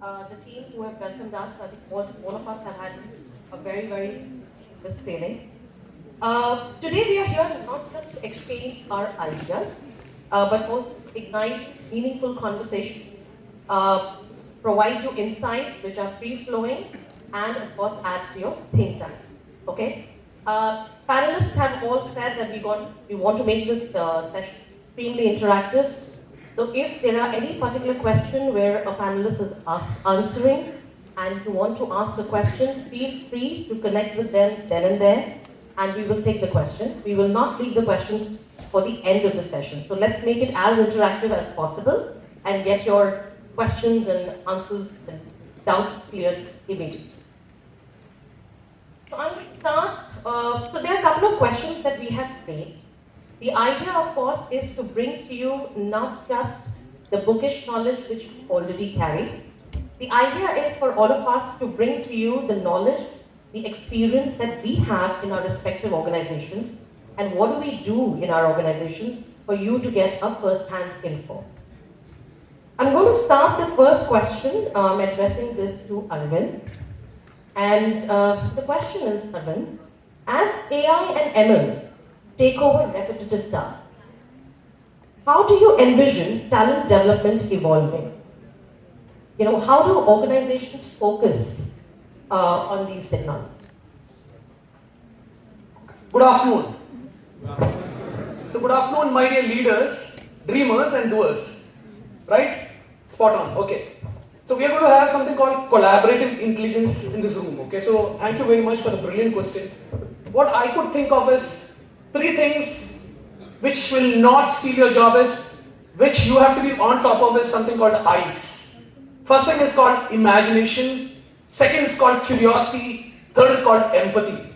the team who have welcomed us. I think all of us have had a very, very seamless sailing. Today we are here to not just exchange our ideas, but also ignite meaningful conversation, uh, provide you insights which are free-flowing, and of course add to your think time. Okay? Panelists have all said that we want to make this session extremely interactive. So if there are any particular question where a panelist is answering and you want to ask a question, feel free to connect with them then and there, and we will take the question. We will not leave the questions for the end of the session. So let's make it as interactive as possible and get your questions and answers and doubts cleared immediately. So I'm going to start. So there are a couple of questions that we have made. The idea, of course, is to bring to you not just the bookish knowledge which you already carry. The idea is for all of us to bring to you the knowledge, the experience that we have in our respective organizations, and what do we do in our organizations for you to get a first-hand info. I'm going to start the first question, addressing this to Arvind. And the question is, Arvind, as AI and ML take over repetitive tasks, how do you envision talent development evolving? How do organizations focus on these technologies? Good afternoon. So good afternoon, my dear leaders, dreamers and doers. Right? Spot on. Okay. So we are going to have something called collaborative intelligence in this room. Okay. So thank you very much for the brilliant question. What I could think of is 3 things which will not steal your job is, which you have to be on top of, is something called ICE. First thing is called imagination. Second is called curiosity. Third is called empathy.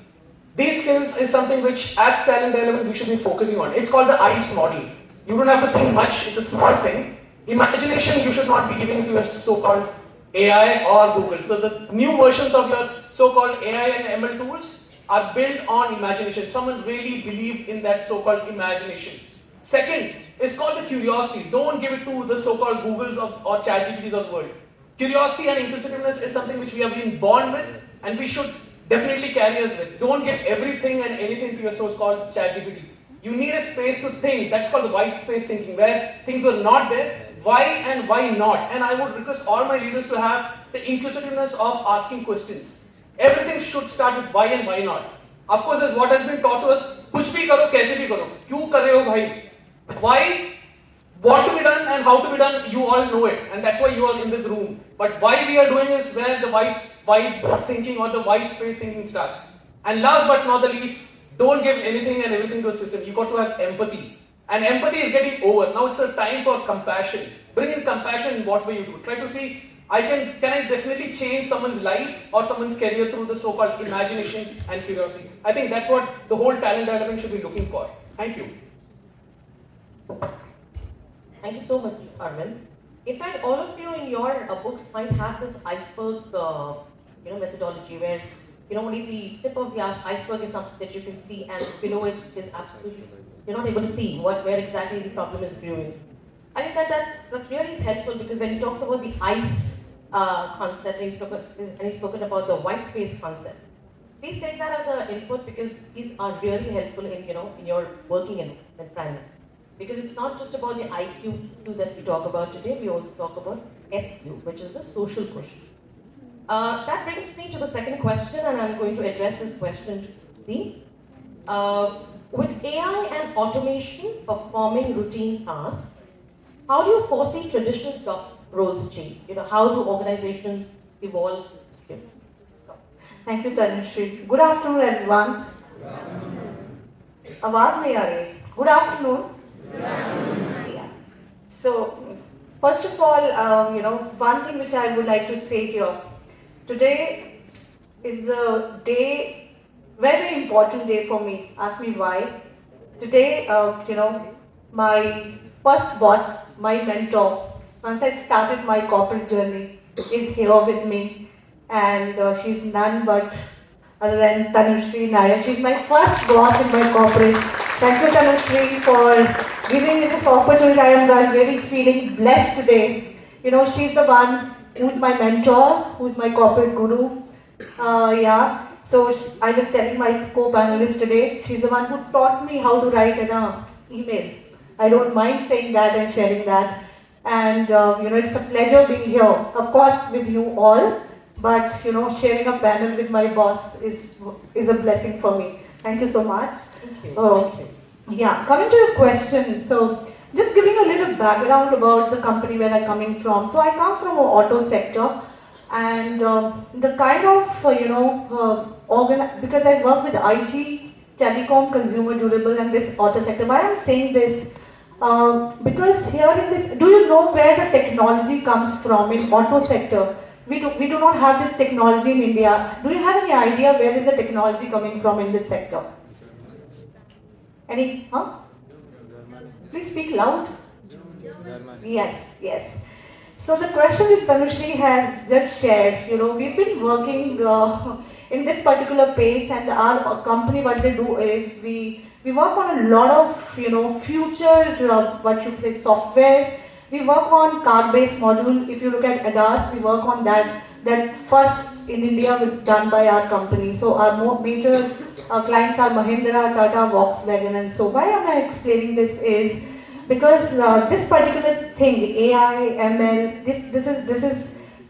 These skills is something which, as talent development, we should be focusing on. It's called the ICE model. You don't have to think much. It's a small thing. Imagination, you should not be giving to your so-called AI or Google. So the new versions of your so-called AI and ML tools are built on imagination. Someone really believed in that so-called imagination. Second is called the curiosity. Don't give it to the so-called Googles or ChatGPTs of the world. Curiosity and inquisitiveness is something which we have been born with, and we should definitely carry us with. Don't give everything and anything to your so-called ChatGPT. You need a space to think. That's called the white space thinking, where things were not there. Why and why not? And I would request all my leaders to have the inquisitiveness of asking questions. Everything should start with why and why not. Of course, as what has been taught to us, कुछ भी करो, कैसे भी करो. क्यों कर रहे हो भाई? Why, what to be done and how to be done, you all know it. And that's why you are in this room. But why we are doing is where the white thinking or the white space thinking starts. And last but not the least, don't give anything and everything to a system. You got to have empathy. And empathy is getting over. Now it's a time for compassion. Bring in compassion in what way you do. Try to see, can I definitely change someone's life or someone's career through the so-called imagination and curiosity. I think that's what the whole talent development should be looking for. Thank you. Thank you so much, Arvind. In fact, all of you in your books might have this iceberg, methodology where only the tip of the iceberg is something that you can see, and below it is absolutely, you're not able to see where exactly the problem is brewing. I think that really is helpful, because when he talks about the ICE concept, and he's spoken about the white space concept, please take that as an input, because these are really helpful in your working environment. Because it's not just about the IQ that we talk about today, we also talk about SQ, which is the social quotient. That brings me to the second question, and I'm going to address this question to Lee. With AI and automation performing routine tasks, how do you foresee traditional job roles change? How do organizations evolve? Thank you, Tanushree. Good afternoon, everyone. आवाज नहीं आ रही. Good afternoon. Yeah. So, first of all, one thing which I would like to say here. Today is a day, very important day for me. Ask me why. Today, my first boss, my mentor, once I started my corporate journey, is here with me, and she's none but other than Tanushree Nair. She's my first boss in my corporate. Thank you, Tanushree, for giving me this opportunity. I am really feeling blessed today. She's the one who's my mentor, who's my corporate guru. Yeah, so I was telling my co-panelist today, she's the one who taught me how to write an email. I don't mind saying that and sharing that. And it's a pleasure being here, of course, with you all. But sharing a panel with my boss is a blessing for me. Thank you so much. Thank you. Uh, yeah, coming to your question, so just giving a little background about the company where I'm coming from. So I come from an auto sector, and the kind of because I work with IT, telecom, consumer durable, and this auto sector. Why I'm saying this? Because here in this, do you know where the technology comes from in auto sector? We do not have this technology in India. Do you have any idea where is the technology coming from in this sector? Any? Huh? Please speak loud. Yes, yes. So the question which Tanushree has just shared, we've been working in this particular pace, and our company, what they do is we work on a lot of future what you say softwares. We work on card-based module. If you look at ADAS, we work on that. That first in India was done by our company. So our major clients are Mahindra, Tata, Volkswagen, and so why am I explaining this is because this particular thing, AI, ML, this is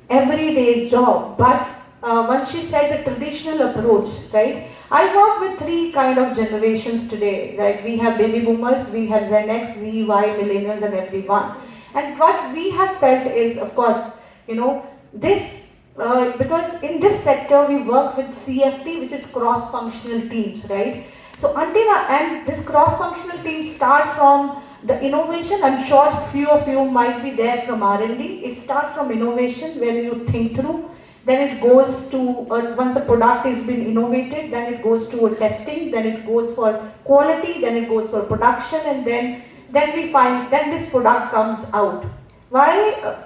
everyday's job. But once she said the traditional approach, right? I work with three kind of generations today, right? We have baby boomers, we have Gen X, Z, Y, millennials, and everyone. And what we have felt is, of course, this because in this sector we work with CFT, which is cross-functional teams, right? So and this cross-functional teams start from the innovation. I'm sure few of you might be there from R&D. It starts from innovation where you think through. Then it goes to, once the product has been innovated, then it goes to a testing, then it goes for quality, then it goes for production, and then we find, then this product comes out. Why?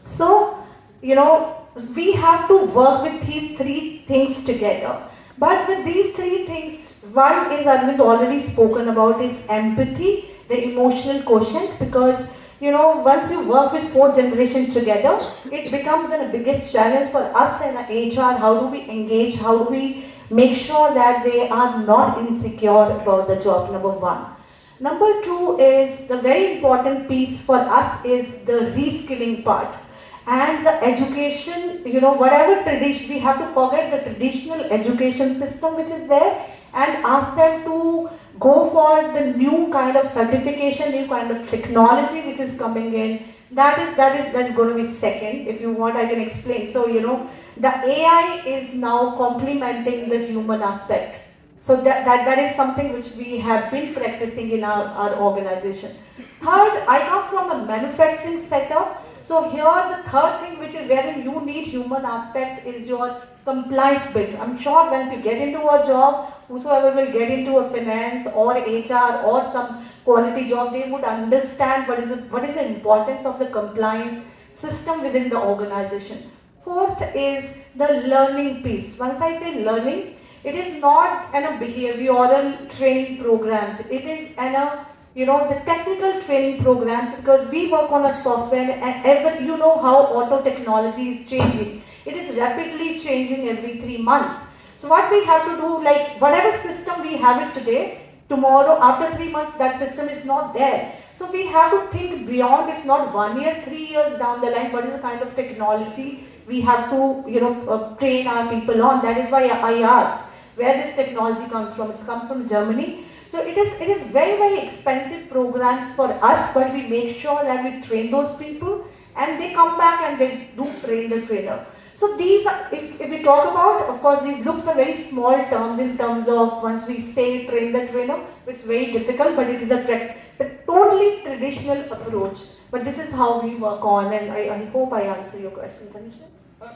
So, we have to work with these three things together. But with these three things, one is Arvind already spoken about is empathy, the emotional quotient, because once you work with fourth generation together, it becomes the biggest challenge for us in HR. How do we engage? How do we make sure that they are not insecure about the job, number one. Number two is the very important piece for us is the reskilling part. And the education, whatever tradition, we have to forget the traditional education system which is there and ask them to go for the new kind of certification, new kind of technology which is coming in. That's going to be second. If you want, I can explain. So, the AI is now complementing the human aspect. So that is something which we have been practicing in our organization. Third, I come from a manufacturing setup. So here the third thing which is wherein you need human aspect is your compliance bit. I'm sure once you get into a job, whosoever will get into a finance or HR or some quality job, they would understand what is the importance of the compliance system within the organization. Fourth is the learning piece. Once I say learning, it is not a behavioral training programs. It is the technical training programs, because we work on a software and how auto technology is changing. It is rapidly changing every 3 months. So what we have to do, like whatever system we have it today, tomorrow after 3 months that system is not there. So we have to think beyond. It's not 1 year, 3 years down the line. What is the kind of technology we have to train our people on? That is why I asked where this technology comes from. It comes from Germany. So it is very, very expensive programs for us, but we make sure that we train those people and they come back and they do train the trainer. So these are, if we talk about, of course, these looks are very small terms in terms of once we say train the trainer, it's very difficult, but it is a totally traditional approach. But this is how we work on, and I hope I answer your question, Tanisha.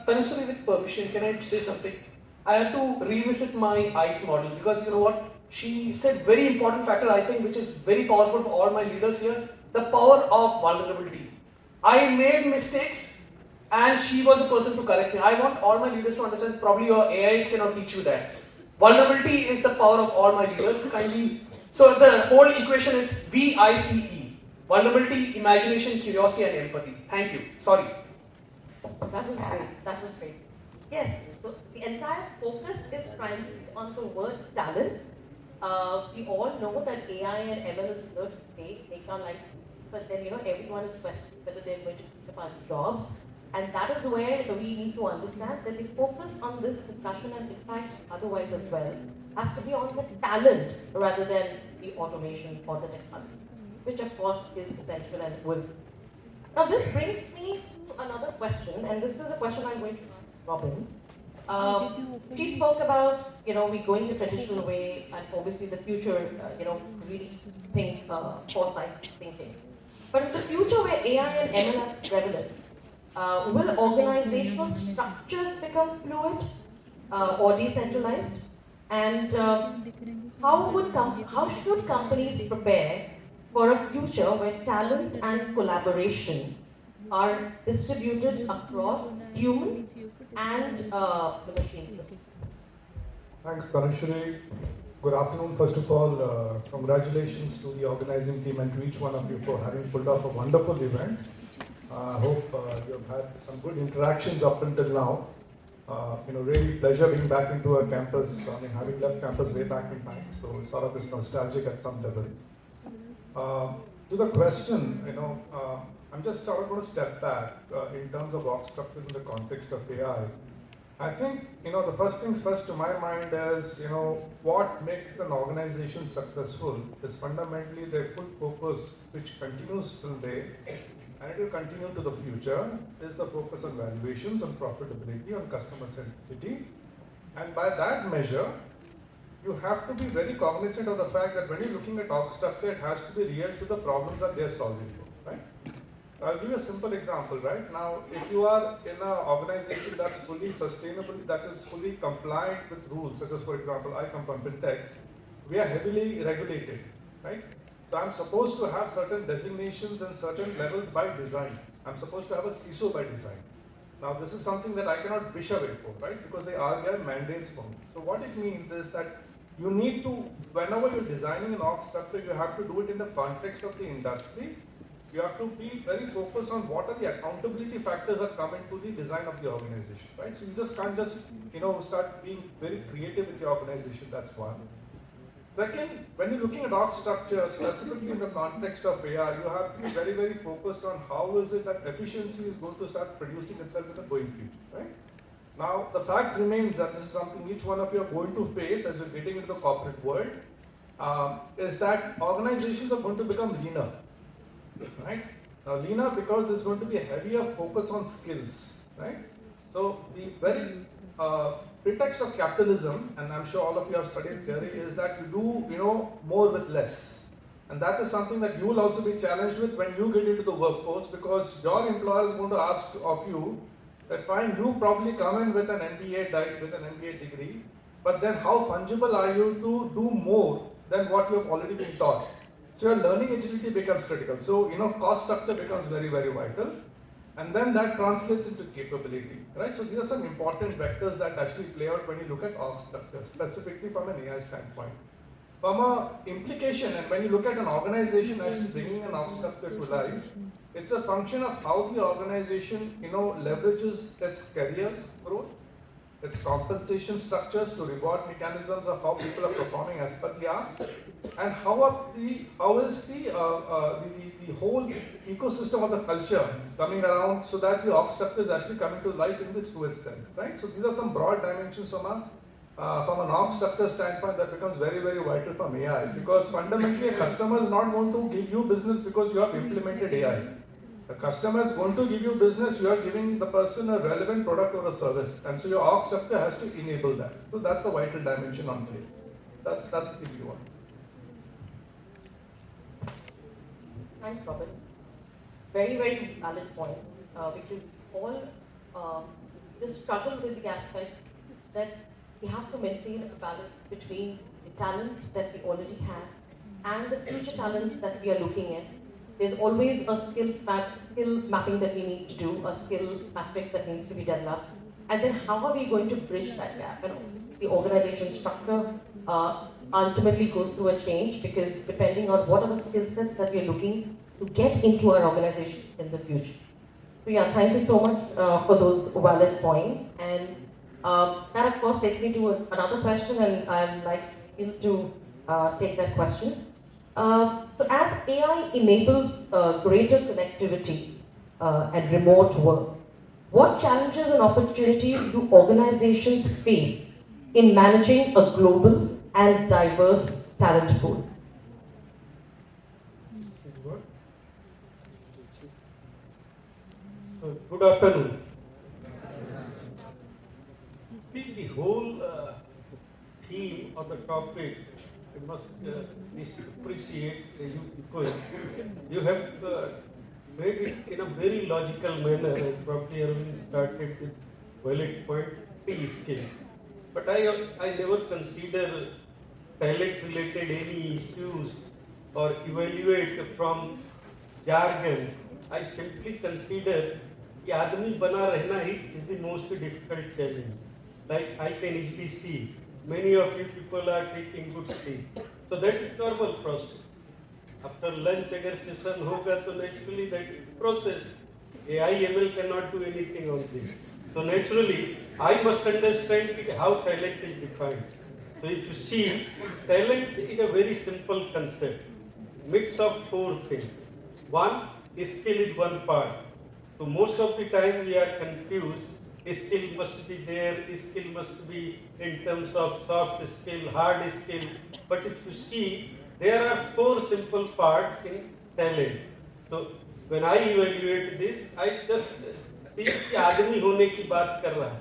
Tanisha, with permission, can I say something? I have to revisit my ICE model because you know what? She said very important factor, I think, which is very powerful for all my leaders here, the power of vulnerability. I made mistakes and she was the person to correct me. I want all my leaders to understand, probably your AIs cannot teach you that. Vulnerability is the power of all my leaders, kindly. So the whole equation is VICE. Vulnerability, imagination, curiosity and empathy. Thank you. Sorry. That was great. That was great. Yes, so the entire focus is primarily on the word talent. We all know that AI and ML is here to stay, make our life, but then everyone is questioning whether they're going to keep our jobs, and that is where we need to understand that the focus on this discussion, and in fact otherwise as well, has to be on the talent rather than the automation or the technology, which of course is essential and will. Now, this brings me to another question, and this is a question I'm going to ask Robin. She spoke about, we going the traditional way, and obviously the future, really think, foresight thinking. But in the future where AI and ML are prevalent, will organizational structures become fluid or decentralized? And how should companies prepare for a future where talent and collaboration are distributed across human and the machine systems? Thanks, Tanushree. Good afternoon. First of all, congratulations to the organizing team and to each one of you for having pulled off a wonderful event. I hope you have had some good interactions up until now. Really pleasure being back into our campus. I mean, having left campus way back in time, so sort of is nostalgic at some level. To the question, I'm just sort of going to step back in terms of org structure in the context of AI. I think, the first things first to my mind is, what makes an organization successful is fundamentally their full focus, which continues till today, and it will continue to the future, is the focus on valuations, on profitability, on customer centricity. And by that measure, you have to be very cognizant of the fact that when you're looking at org structure, it has to be real to the problems that they're solving for, right? I'll give you a simple example, right? Now, if you are in an organization that's fully sustainable, that is fully compliant with rules, such as, for example, I come from fintech, we are heavily regulated, right? So I'm supposed to have certain designations and certain levels by design. I'm supposed to have a CISO by design. Now, this is something that I cannot wish away for, right? Because they are their mandates for me. So what it means is that you need to, whenever you're designing an org structure, you have to do it in the context of the industry. You have to be very focused on what are the accountability factors that come into the design of the organization, right? So you just can't just, start being very creative with your organization, that's one. Second, when you're looking at org structure, specifically in the context of AI, you have to be very, very focused on how is it that efficiency is going to start producing itself in the going future, right? Now, the fact remains that this is something each one of you are going to face as you're getting into the corporate world, is that organizations are going to become leaner. Right? Now, leaner because there's going to be a heavier focus on skills, right? So the very pretext of capitalism, and I'm sure all of you have studied theory, is that you do more with less, and that is something that you will also be challenged with when you get into the workforce, because your employer is going to ask of you that fine, you probably come in with an MBA degree, but then how fungible are you to do more than what you have already been taught? So your learning agility becomes critical. So, cost structure becomes very, very vital. And then that translates into capability, right? So these are some important vectors that actually play out when you look at org structure, specifically from an AI standpoint. From an implication, and when you look at an organization actually bringing an org structure to life, it's a function of how the organization, leverages its careers growth, its compensation structures to reward mechanisms of how people are performing as per the ask, and how is the whole ecosystem of the culture coming around so that the org structure is actually coming to life in its true extent, right? So these are some broad dimensions from an org structure standpoint that becomes very, very vital from AI, because fundamentally a customer is not going to give you business because you have implemented AI. The customer is going to give you business, you are giving the person a relevant product or a service, and so your org structure has to enable that. So that's a vital dimension on play. That's the view on it. Thanks, Robin. Very, very valid points, because all just struggle with the aspect that we have to maintain a balance between the talent that we already have and the future talents that we are looking at. There's always a skill mapping that we need to do, a skill matrix that needs to be developed. And then how are we going to bridge that gap? And the organization structure ultimately goes through a change, because depending on what are the skill sets that we're looking to get into our organization in the future. So yeah, thank you so much for those valid points. And that of course takes me to another question, and I'd like you to take that question. So as AI enables greater connectivity and remote work, what challenges and opportunities do organizations face in managing a global and diverse talent pool? Good afternoon. See, the whole theme of the topic, I must appreciate you people. You have made it in a very logical manner, and probably Arvind started with valid point, skill. But I never consider talent related any issues or evaluate from jargon. I simply consider कि आदमी बना रहना ही is the most difficult challenge. Like I can easily see, many of you people are taking good sleep. So that is normal process. After lunch अगर session होगा तो naturally that process. AI ML cannot do anything on this. So naturally, I must understand how talent is defined. So if you see, talent is a very simple concept, mix of four things. One, skill is one part. So most of the time we are confused. Skill must be there, skill must be in terms of soft skill, hard skill. But if you see, there are four simple parts in talent. So when I evaluate this, I just see कि आदमी होने की बात कर रहा है.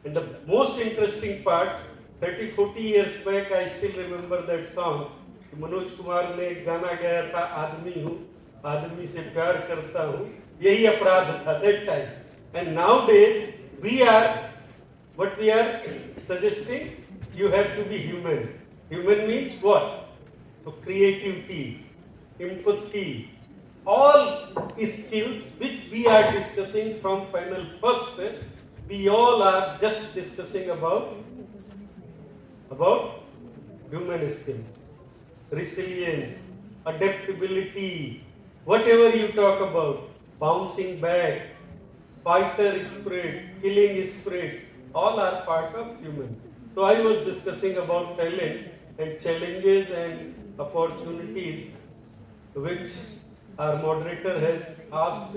And the most interesting part, 30-40 years back, I still remember that song. Manoj Kumar ने एक गाना गाया था, आदमी हूँ, आदमी से प्यार करता हूँ, यही अपराध था that time. And nowadays we are, what we are suggesting, you have to be human. Human means what? So creativity, empathy, all skills which we are discussing from panel first, we all are just discussing about human skills, resilience, adaptability, whatever you talk about, bouncing back, fighter spirit, killing spirit, all are part of human. So I was discussing about talent and challenges and opportunities which our moderator has asked.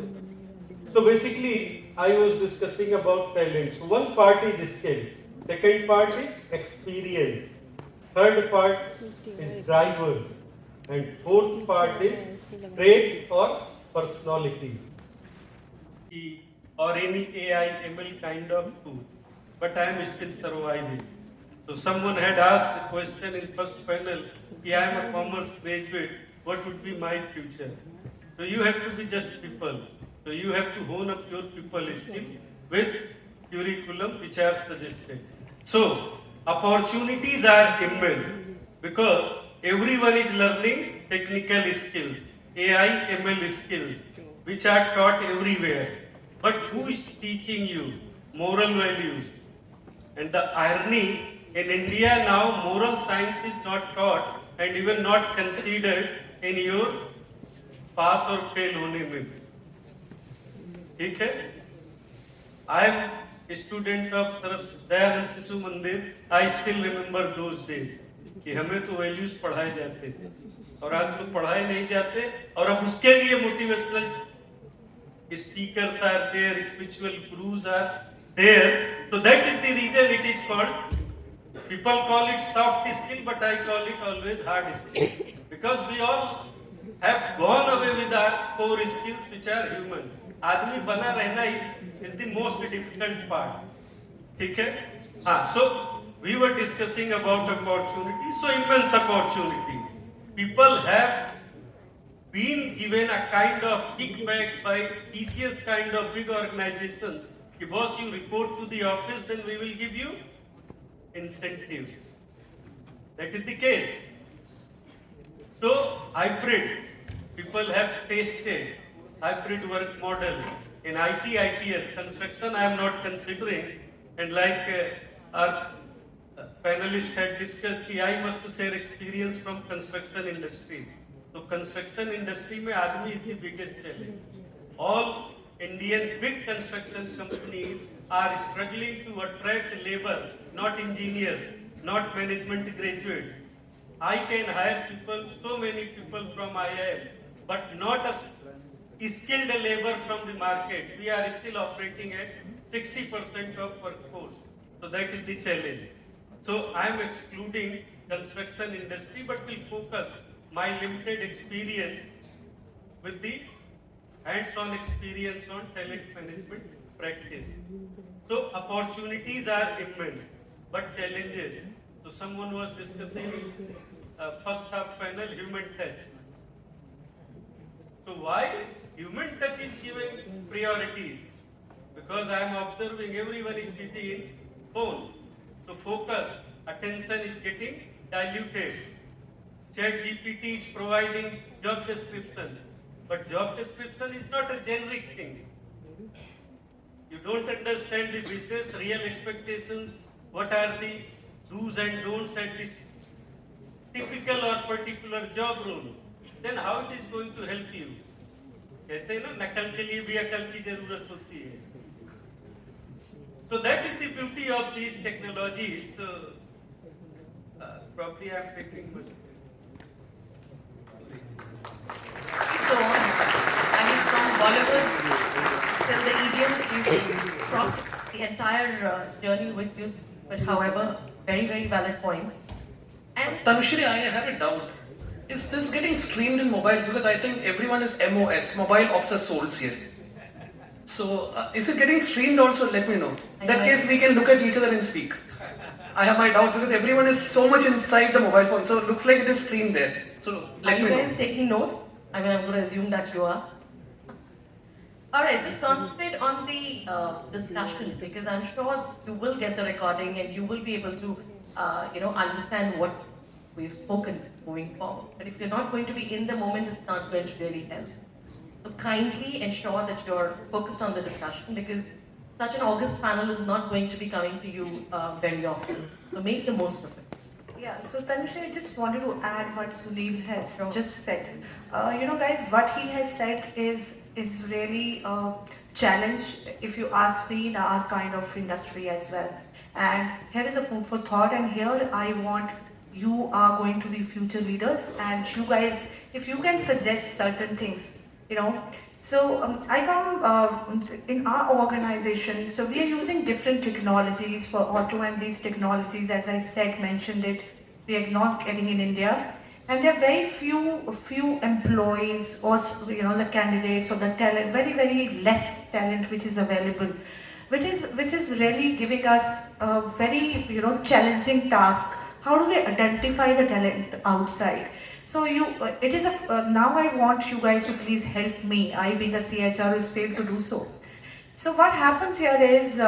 So basically, I was discussing about talent. So one part is skill, second part is experience, third part is drivers, and fourth part is trait or personality. Or any AI ML kind of tool, but I am still surviving. So someone had asked the question in first panel, I am a commerce graduate, what would be my future? So you have to be just people. So you have to hone up your people skill with curriculum which are suggested. So opportunities are immense because everyone is learning technical skills, AI ML skills, which are taught everywhere. But who is teaching you moral values? And the irony, in India now moral science is not taught and even not considered in your pass or fail होने में. ठीक है? I am a student of Dayanand शिशु मंदिर. I still remember those days कि हमें तो values पढ़ाए जाते थे और आज तो पढ़ाए नहीं जाते और अब उसके लिए motivational speakers are there, spiritual gurus are there. So that is the reason it is called, people call it soft skill, but I call it always hard skill. Because we all have gone away with our core skills which are human. आदमी बना रहना is the most difficult part. ठीक है? हाँ, so we were discussing about opportunity, so immense opportunity. People have been given a kind of kickback by TCS kind of big organizations. If boss you report to the office, then we will give you incentives. That is the case. So hybrid, people have tasted hybrid work model. In IT, ITS, construction I am not considering. And like our panelists had discussed, I must share experience from construction industry. तो construction industry में आदमी is the biggest challenge. All Indian big construction companies are struggling to attract labor, not engineers, not management graduates. I can hire people, so many people from IIM, but not a skilled labor from the market. We are still operating at 60% of workforce. So that is the challenge. So I am excluding construction industry, but will focus my limited experience with the hands-on experience on talent management practice. So opportunities are immense, but challenges. So someone was discussing first half panel human touch. So why human touch is giving priorities? Because I am observing everyone is busy in phone. So focus, attention is getting diluted. Chat GPT is providing job description, but job description is not a generic thing. You don't understand the business real expectations, what are the do's and don'ts at this typical or particular job role, then how it is going to help you? कहते हैं ना नकल के लिए भी अकल की जरूरत होती है. So that is the beauty of these technologies. So probably I am taking much. So on. I mean, from Bollywood till the idioms, we've crossed the entire journey with you. But however, very, very valid point. And Tanushree, I have a doubt. Is this getting streamed in mobiles? Because I think everyone is MOS, mobile obsessed souls here. So, is it getting streamed also? Let me know. In that case, we can look at each other and speak. I have my doubts because everyone is so much inside the mobile phone. So, it looks like it is streamed there. So, let me know. Are you guys taking notes? I mean, I'm going to assume that you are. Alright, just concentrate on the discussion because I'm sure you will get the recording and you will be able to, understand what we've spoken moving forward. But if you're not going to be in the moment, it's not going to really help. So kindly ensure that you're focused on the discussion because such an August panel is not going to be coming to you very often. So make the most of it. Yeah, so Tanushree, I just wanted to add what Sunil has just said. Guys, what he has said is really a challenge, if you ask me, in our kind of industry as well. And here is a food for thought, and here I want you are going to be future leaders, and you guys, if you can suggest certain things, So I come in our organization, so we are using different technologies for auto, and these technologies, as I said, mentioned it, we are not getting in India. And there are very few employees or the candidates or the talent, very, very less talent which is available, which is really giving us a very challenging task. How do we identify the talent outside? So it is now I want you guys to please help me. I, being a CHR, is failed to do so. So what happens here is,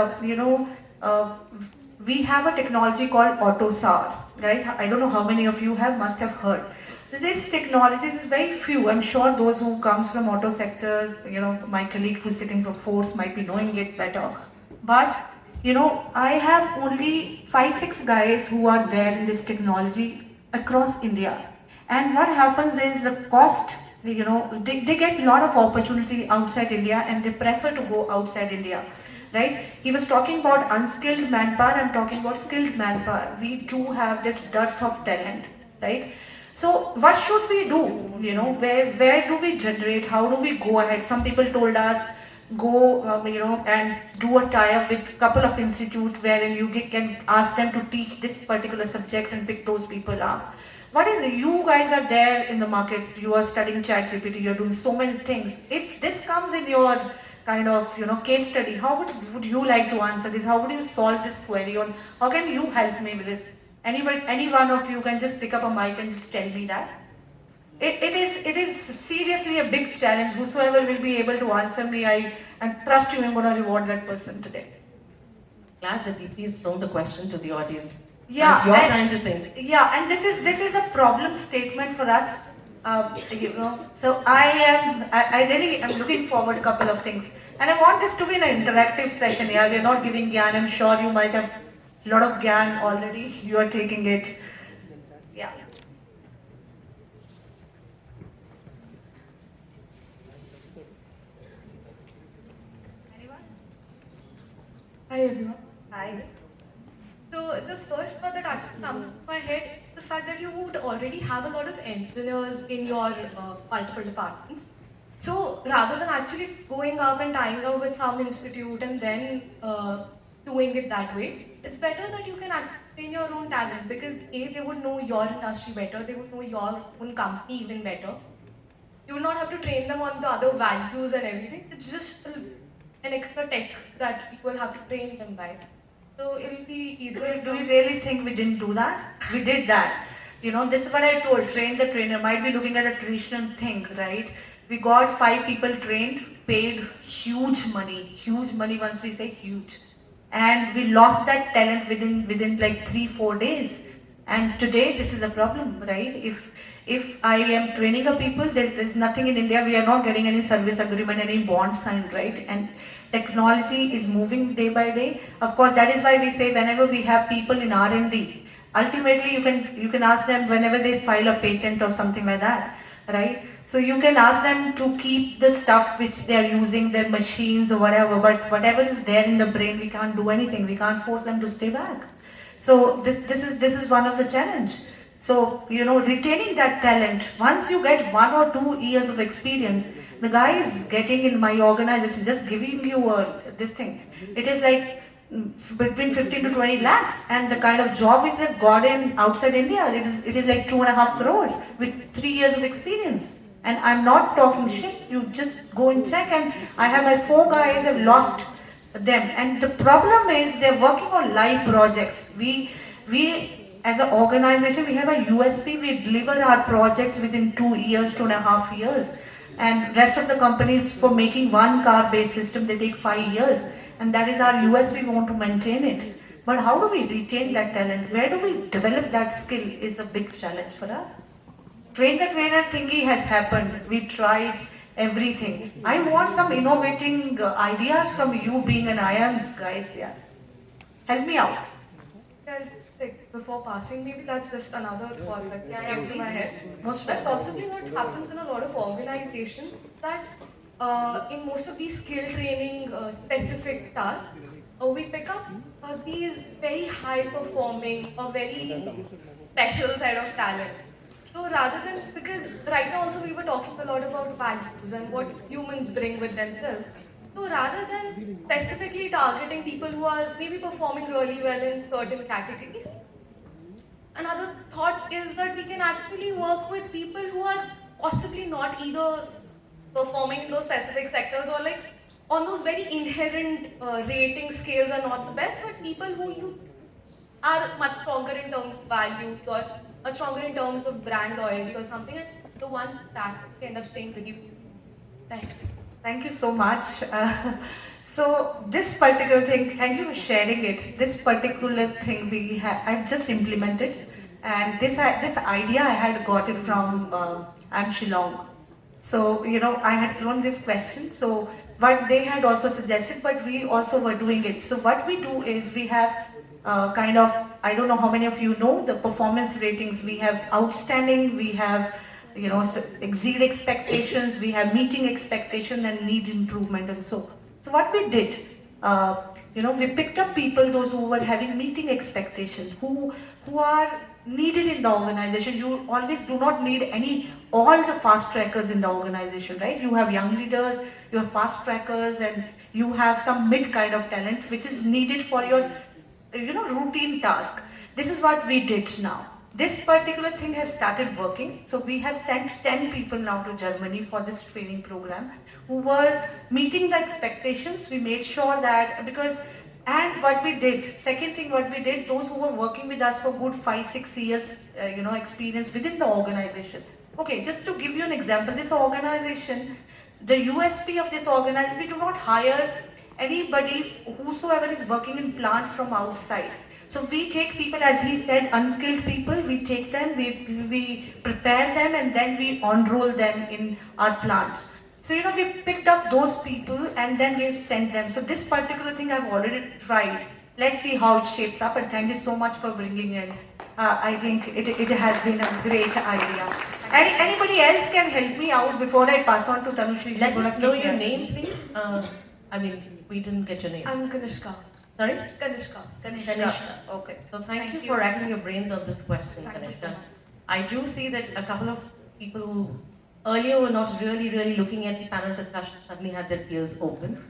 we have a technology called AutoSAR, right? I don't know how many of you must have heard. This technology is very few. I'm sure those who comes from auto sector, my colleague who's sitting from Force might be knowing it better. But I have only 5-6 guys who are there in this technology across India. And what happens is the cost, they get a lot of opportunity outside India and they prefer to go outside India, right? He was talking about unskilled manpower, I'm talking about skilled manpower. We do have this dearth of talent, right? So what should we do? Where do we generate? How do we go ahead? Some people told us, go and do a tie-up with a couple of institutes wherein you can ask them to teach this particular subject and pick those people up. What is it? You guys are there in the market, you are studying ChatGPT, you're doing so many things. If this comes in your kind of case study, how would you like to answer this? How would you solve this query? Or how can you help me with this? Any one of you can just pick up a mic and just tell me that. It is seriously a big challenge. Whosoever will be able to answer me, I trust you, I'm going to reward that person today. Glad that DP has thrown the question to the audience. Yeah, it's your time to think. Yeah, and this is a problem statement for us. So I really am looking forward to a couple of things, and I want this to be an interactive session. Yeah, we're not giving gyan. I'm sure you might have a lot of gyan already. You are taking it. Yeah. Hi everyone. Hi. So the first thought that actually comes to my head is the fact that you would already have a lot of engineers in your multiple departments. So rather than actually going up and tying up with some institute and then doing it that way, it's better that you can actually train your own talent because A, they would know your industry better, they would know your own company even better. You will not have to train them on the other values and everything. It's just an extra tech that you will have to train them by. So it'll be easier. Do you really think we didn't do that? We did that. You know, this is what I told, train the trainer. Might be looking at a traditional thing, right? We got 5 people trained, paid huge money once we say huge. And we lost that talent within like 3-4 days. And today this is a problem, right? If I am training a people, there's nothing in India, we are not getting any service agreement, any bond signed, right? And technology is moving day by day. Of course, that is why we say whenever we have people in R&D, ultimately you can ask them whenever they file a patent or something like that, right? So you can ask them to keep the stuff which they are using, their machines or whatever, but whatever is there in the brain, we can't do anything. We can't force them to stay back. So this is one of the challenge. So, you know, retaining that talent, once you get 1 or 2 years of experience, the guy is getting in my organization, just giving you this thing. It is like between 15 to 20 lakhs, and the kind of job which they've got in outside India, it is like 2.5 crore with 3 years of experience. And I'm not talking shit, you just go and check, and I have my 4 guys have lost them. And the problem is they're working on live projects. We as an organization, we have a USP, we deliver our projects within 2 years, 2.5 years. And rest of the companies, for making one car based system, they take 5 years. And that is our USP, we want to maintain it. But how do we retain that talent? Where do we develop that skill is a big challenge for us. Train the trainer thingy has happened. We tried everything. I want some innovating ideas from you being an IAMS guys here. Help me out. Well, like before passing, maybe that's just another thought that came to my head. Most But possibly what happens in a lot of organizations that in most of these skill training specific tasks, we pick up these very high performing or very special set of talent. So rather than, because right now also we were talking a lot about values and what humans bring with themselves. So rather than specifically targeting people who are maybe performing really well in certain categories, another thought is that we can actually work with people who are possibly not either performing in those specific sectors or like on those very inherent rating scales are not the best, but people who you are much stronger in terms of value or much stronger in terms of brand loyalty or something, and the ones that end up staying with you. Thanks. Thank you so much. So this particular thing, thank you for sharing it. This particular thing I've just implemented, and this idea I had got it from I'm Shillong. So you know I had thrown this question. So what they had also suggested, but we also were doing it. So what we do is we have kind of, I don't know how many of you know the performance ratings. We have outstanding, we have, you know, exceed expectations, we have meeting expectation and need improvement. And so what we did, you know, we picked up people, those who were having meeting expectations, who are needed in the organization. You always do not need all the fast trackers in the organization, right? You have young leaders, you have fast trackers, and you have some mid kind of talent which is needed for your, you know, routine task. This is what we did now. This particular thing has started working. So we have sent 10 people now to Germany for this training program who were meeting the expectations. We made sure that, and what we did, second thing what we did, those who were working with us for good 5-6 years, you know, experience within the organization. Okay, just to give you an example, this organization, the USP of this organization, we do not hire anybody, whosoever is working in plant from outside. So we take people, as he said, unskilled people, we take them, we prepare them, and then we enroll them in our plants. So, you know, we've picked up those people and then we've sent them. So this particular thing I've already tried. Let's see how it shapes up, and thank you so much for bringing it. I think it has been a great idea. Anybody else can help me out before I pass on to Tanushri? Let us know your name, please. I mean, we didn't get your name. I'm Kanishka. Sorry? Kanishka. Kanishka. Okay. So thank you Thank for you. racking your brains on this question, Thank you so Kanishka. much. I do see that a couple of people who earlier were not really looking at the panel discussion suddenly had their ears open.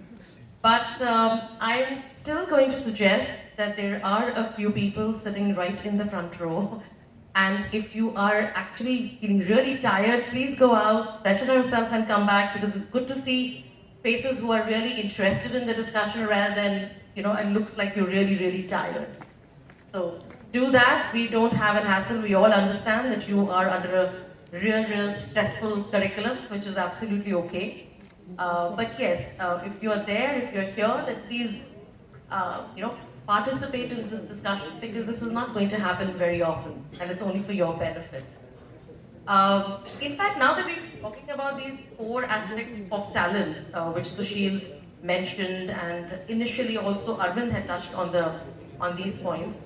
But I'm still going to suggest that there are a few people sitting right in the front row. And if you are actually feeling really tired, please go out, freshen yourself and come back, because it's good to see faces who are really interested in the discussion rather than, it looks like you're really tired. So do that. We don't have an hassle. We all understand that you are under a real stressful curriculum, which is absolutely okay. But yes, if you're there, if you're here, then please, participate in this discussion, because this is not going to happen very often, and it's only for your benefit. In fact, now that we're talking about these four aspects of talent, which Sushil mentioned, and initially also Arvind had touched on these points,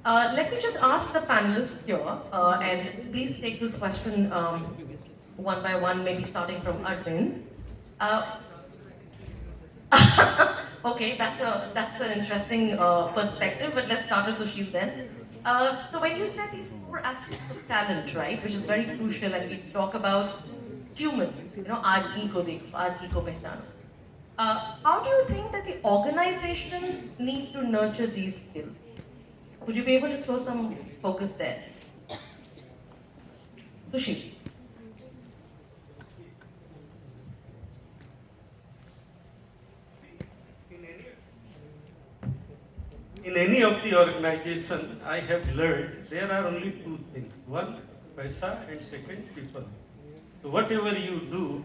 let me just ask the panelists here, and please take this question one by one, maybe starting from Arvind. Uh, okay, that's an interesting perspective, but let's start with Sushil then. So when you said these four aspects of talent, right, which is very crucial, and we talk about humans, our ego, our ego pehchan. How do you think that the organizations need to nurture these skills? Would you be able to throw some focus there? Sushil. In any of the organization, I have learned there are only two things. One, paisa, and second, people. So whatever you do,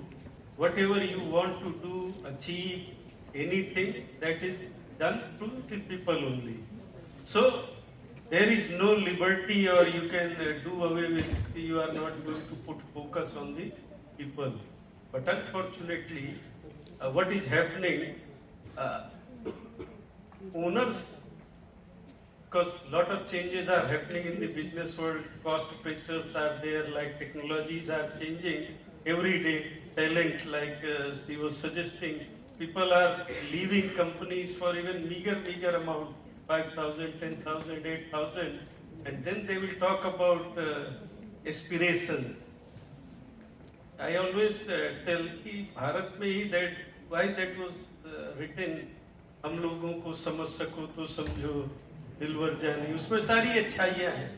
whatever you want to do, achieve, anything, that is done through the people only. So there is no liberty, or you can do away with, you are not going to put focus on the people. But unfortunately, what is happening, owners, because a lot of changes are happening in the business world, cost pressures are there, like technologies are changing every day, talent, like she was suggesting, people are leaving companies for even meager amount, 5,000, 10,000, 8,000, and then they will talk about aspirations. I always tell कि भारत में ही that why that was written, हम लोगों को समझ सको तो समझो, दिलवर जाने, उसमें सारी अच्छाइयाँ हैं.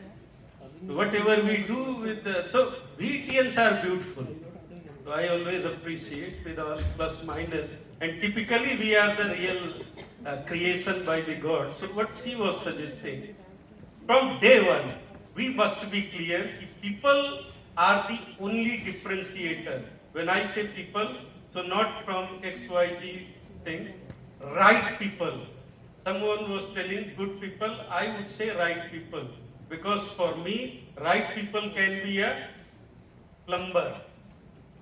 Whatever we do with so we Indians are beautiful. So I always appreciate with all plus minus, and typically we are the real creation by the God. So what she was suggesting, from day one, we must be clear, people are the only differentiator. When I say people, so not from XYZ things, right people. Someone was telling good people, I would say right people. Because for me, right people can be a plumber.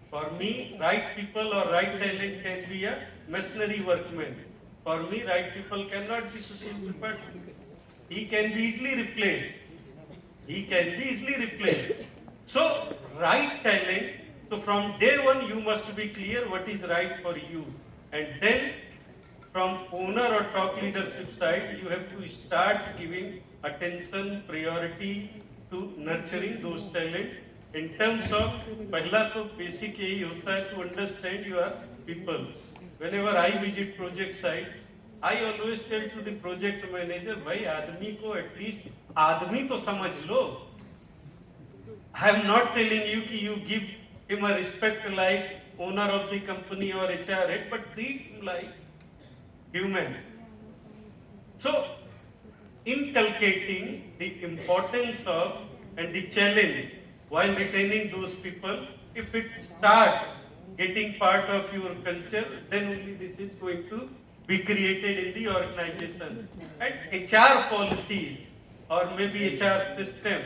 For me, right people or right talent can be a machinery workman. For me, right people cannot be social prepared. He can be easily replaced. He can be easily replaced. So, right talent, so from day one you must be clear what is right for you. And then from owner or top leadership side, you have to start giving attention, priority to nurturing those talent. In terms of, पहला तो basic यही होता है to understand your people. Whenever I visit project site, I always tell to the project manager, भाई आदमी को at least आदमी तो समझ लो. I am not telling you कि you give him a respect like owner of the company or HR head, but treat him like human. So, inculcating the importance of and the challenge while retaining those people, if it starts getting part of your culture, then only this is going to be created in the organization. And HR policies or maybe HR system,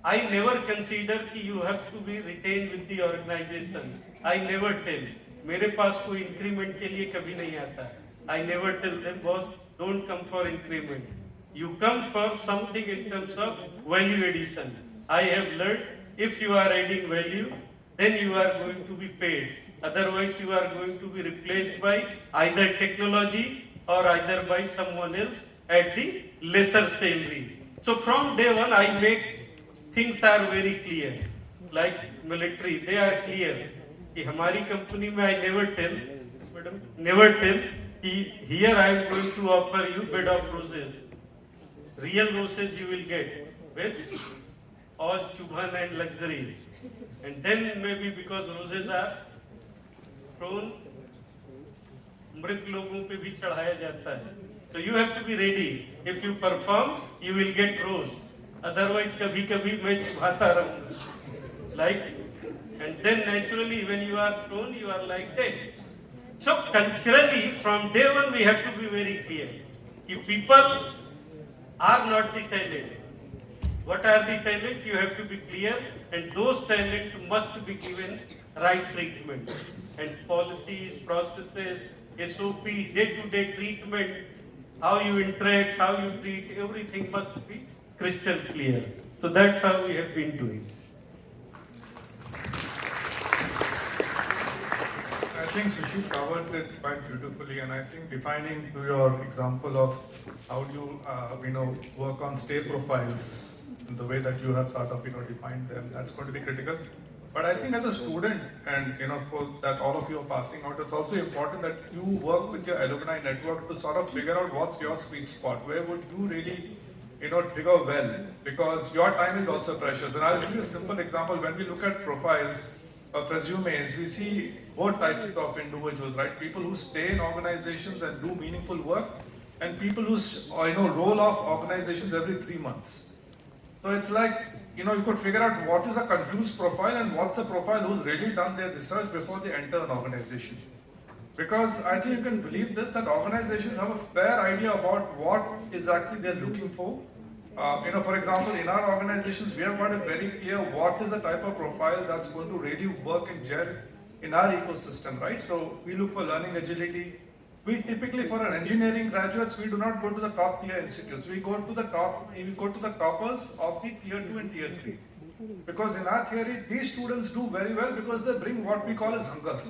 I never consider that you have to be retained with the organization. I never tell. मेरे पास कोई increment के लिए कभी नहीं आता. I never tell them, boss, don't come for increment. You come for something in terms of value addition. I have learned if you are adding value, then you are going to be paid. Otherwise, you are going to be replaced by either technology or either by someone else at the lesser salary. So from day one, I make things are very clear. Like military, they are clear. कि हमारी company में I never tell, madam, never tell कि here I am going to offer you bed of roses. Real roses you will get with all chubhan and luxury. And then maybe because roses are thrown, मृत लोगों पे भी चढ़ाया जाता है. So you have to be ready. If you perform, you will get rose. Otherwise, कभी कभी मैं चुभाता रहूँगा. Like, and then naturally when you are thrown, you are like that. So culturally, from day one, we have to be very clear. If people are not the talent, what are the talent? You have to be clear, and those talent must be given right treatment. And policies, processes, SOP, day-to-day treatment, how you interact, how you treat, everything must be crystal clear. So that's how we have been doing. I think Sushil covered it quite beautifully, and I think defining to your example of how do you work on state profiles in the way that you have sort of defined them, that's going to be critical. But I think as a student, and for that all of you are passing out, it's also important that you work with your alumni network to sort of figure out what's your sweet spot. Where would you really trigger well? Because your time is also precious. And I'll give you a simple example. When we look at profiles of resumes, we see both types of individuals, right? People who stay in organizations and do meaningful work, and people who roll off organizations every 3 months. So it's like, you could figure out what is a confused profile and what's a profile who's really done their research before they enter an organization. Because I think you can believe this, that organizations have a fair idea about what exactly they're looking for. For example, in our organizations, we have got it very clear what is the type of profile that's going to really work and gel in our ecosystem, right? So we look for learning agility. We typically, for our engineering graduates, we do not go to the top tier institutes. We go to the toppers of the tier 2 and tier 3. Because in our theory, these students do very well because they bring what we call as hunger.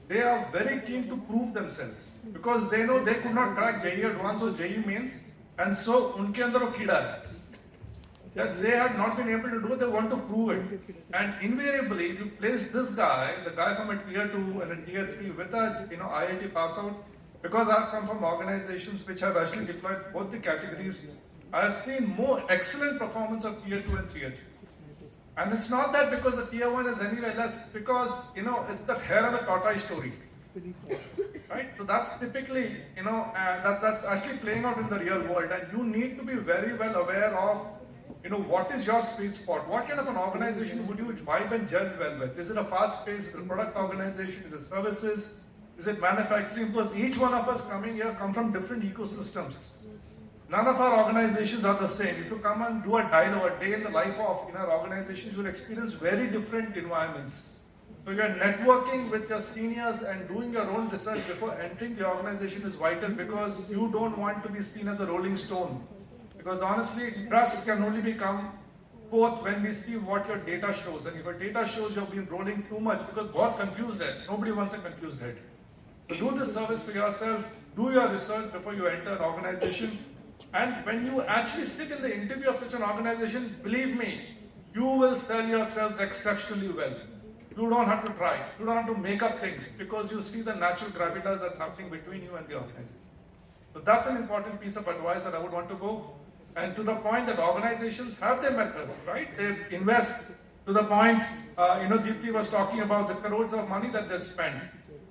They are very keen to prove themselves because they know they could not crack JEE Advanced or JEE Mains, and so unke andar wo kida hai. That they have not been able to do, they want to prove it. And invariably, if you place this guy, the guy from a tier 2 and a tier 3 with a IIT pass out, because I've come from organizations which have actually deployed both the categories, I have seen more excellent performance of tier 2 and tier 3. And it's not that because the tier 1 is anywhere less, because it's that hare and the tortoise story. Right? So that's typically, that's actually playing out in the real world, and you need to be very well aware of what is your sweet spot? What kind of an organization would you vibe and gel well with? Is it a fast-paced, is it a product organization? Is it services? Is it manufacturing? Because each one of us coming here come from different ecosystems. None of our organizations are the same. If you come and do a dialogue, a day in the life of our organizations, you'll experience very different environments. So your networking with your seniors and doing your own research before entering the organization is vital, because you don't want to be seen as a rolling stone. Because honestly, trust can only become forth when we see what your data shows. And if your data shows you've been rolling too much, because God confused head. Nobody wants a confused head. So do this service for yourself, do your research before you enter an organization. And when you actually sit in the interview of such an organization, believe me, you will sell yourselves exceptionally well. You don't have to try. You don't have to make up things, because you see the natural gravitas that's happening between you and the organization. So that's an important piece of advice that I would want to go. And to the point that organizations have their methods, right? They invest to the point, Deepti was talking about the crores of money that they spend,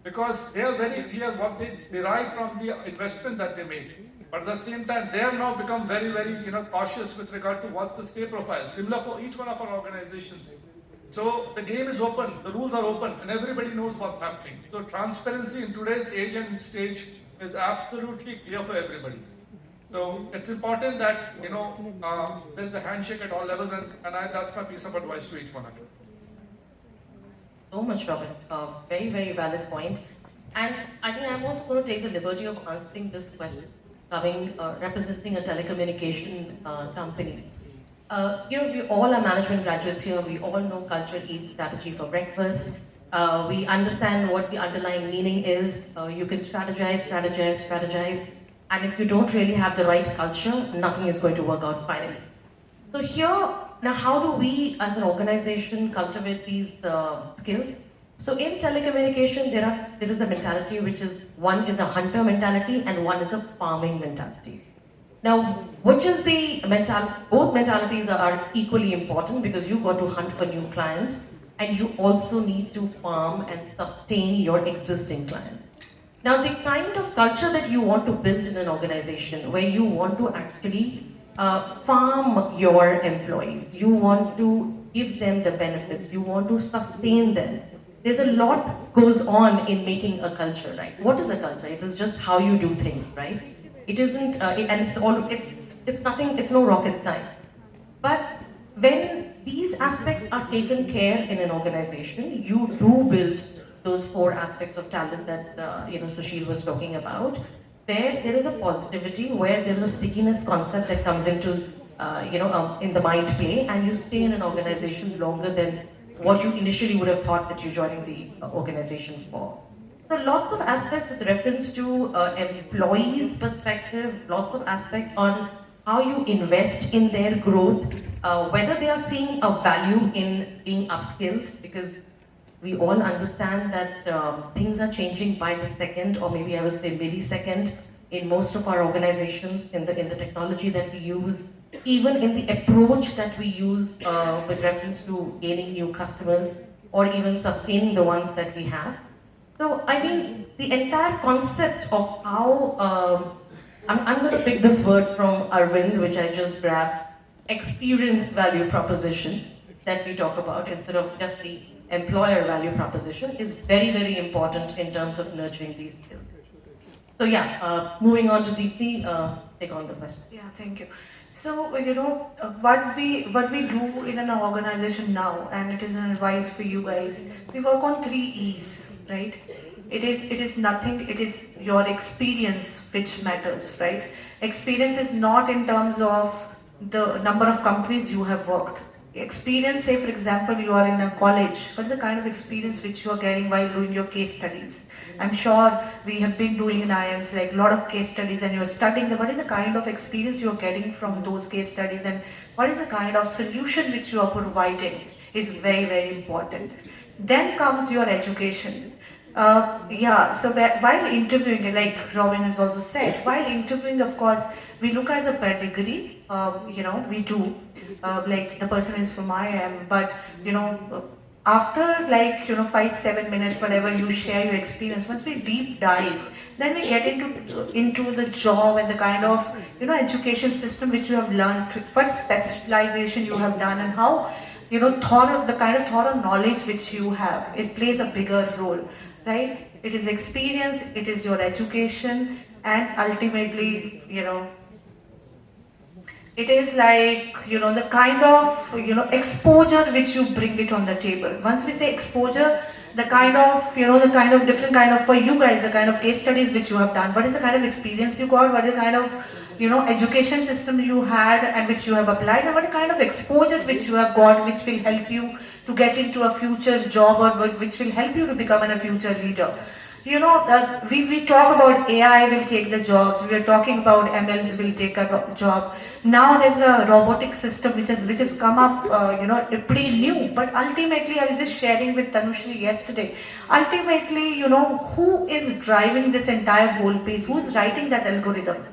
because they are very clear what they derive from the investment that they make. But at the same time, they have now become very, very cautious with regard to what's the state profile, similar for each one of our organizations. So the game is open, the rules are open, and everybody knows what's happening. So transparency in today's age and stage is absolutely clear for everybody. So it's important that there's a handshake at all levels, and that's my piece of advice to each one of you. So much, Robin. Very, very valid point. And I think I'm also going to take the liberty of answering this question, representing a telecommunication company. We all are management graduates here. We all know culture eats strategy for breakfast. We understand what the underlying meaning is. You can strategize, strategize, strategize. And if you don't really have the right culture, nothing is going to work out finally. So here, now how do we as an organization cultivate these skills? So in telecommunication, there is a mentality which is, one is a hunter mentality and one is a farming mentality. Now, which is the both mentalities are equally important because you got to hunt for new clients and you also need to farm and sustain your existing client. Now, the kind of culture that you want to build in an organization where you want to actually farm your employees, you want to give them the benefits, you want to sustain them. There's a lot goes on in making a culture, right? What is a culture? It is just how you do things, right? It isn't, and it's nothing, it's no rocket science. But when these aspects are taken care in an organization, you do build those four aspects of talent that Sushil was talking about. There is a positivity, where there is a stickiness concept that comes into in the mind play, and you stay in an organization longer than what you initially would have thought that you're joining the organization for. So lots of aspects with reference to employees' perspective, lots of aspects on how you invest in their growth, whether they are seeing a value in being upskilled, because we all understand that things are changing by the second, or maybe I would say millisecond, in most of our organizations, in the technology that we use, even in the approach that we use with reference to gaining new customers, or even sustaining the ones that we have. So, I mean, the entire concept of how, I'm going to pick this word from Arvind, which I just grabbed, experience value proposition that we talk about instead of just the employer value proposition, is very, very important in terms of nurturing these skills. So yeah, moving on to Deepti, take on the question. Yeah, thank you. So what we do in an organization now, and it is an advice for you guys. We work on 3 E's, right? It is nothing. It is your experience which matters, right? Experience is not in terms of the number of companies you have worked. Experience, say for example, you are in a college. What is the kind of experience which you are getting while doing your case studies? I'm sure we have been doing in IIMs like a lot of case studies, and you're studying what is the kind of experience you're getting from those case studies, and what is the kind of solution which you are providing is very, very important. Then comes your education. So while interviewing, like Robin has also said, while interviewing, of course, we look at the pedigree, we do, like the person is from IIM, but, after 5-7 minutes, whatever you share your experience, once we deep dive, then we get into the job and the kind of, education system which you have learned, what specialization you have done, and how, the kind of thorough knowledge which you have, it plays a bigger role, right? It is experience, it is your education, and ultimately, it is like, the kind of, exposure which you bring it on the table. Once we say exposure, the kind of, different kind of, for you guys, the kind of case studies which you have done, what is the kind of experience you got, what is the kind of, education system you had and which you have applied, and what is the kind of exposure which you have got, which will help you to get into a future job, or which will help you to become a future leader. We talk about AI will take the jobs, we are talking about MLs will take a job. Now there's a robotic system which has come up, pretty new, but ultimately I was just sharing with Tanushri yesterday, ultimately, who is driving this entire goalpost, who's writing that algorithm?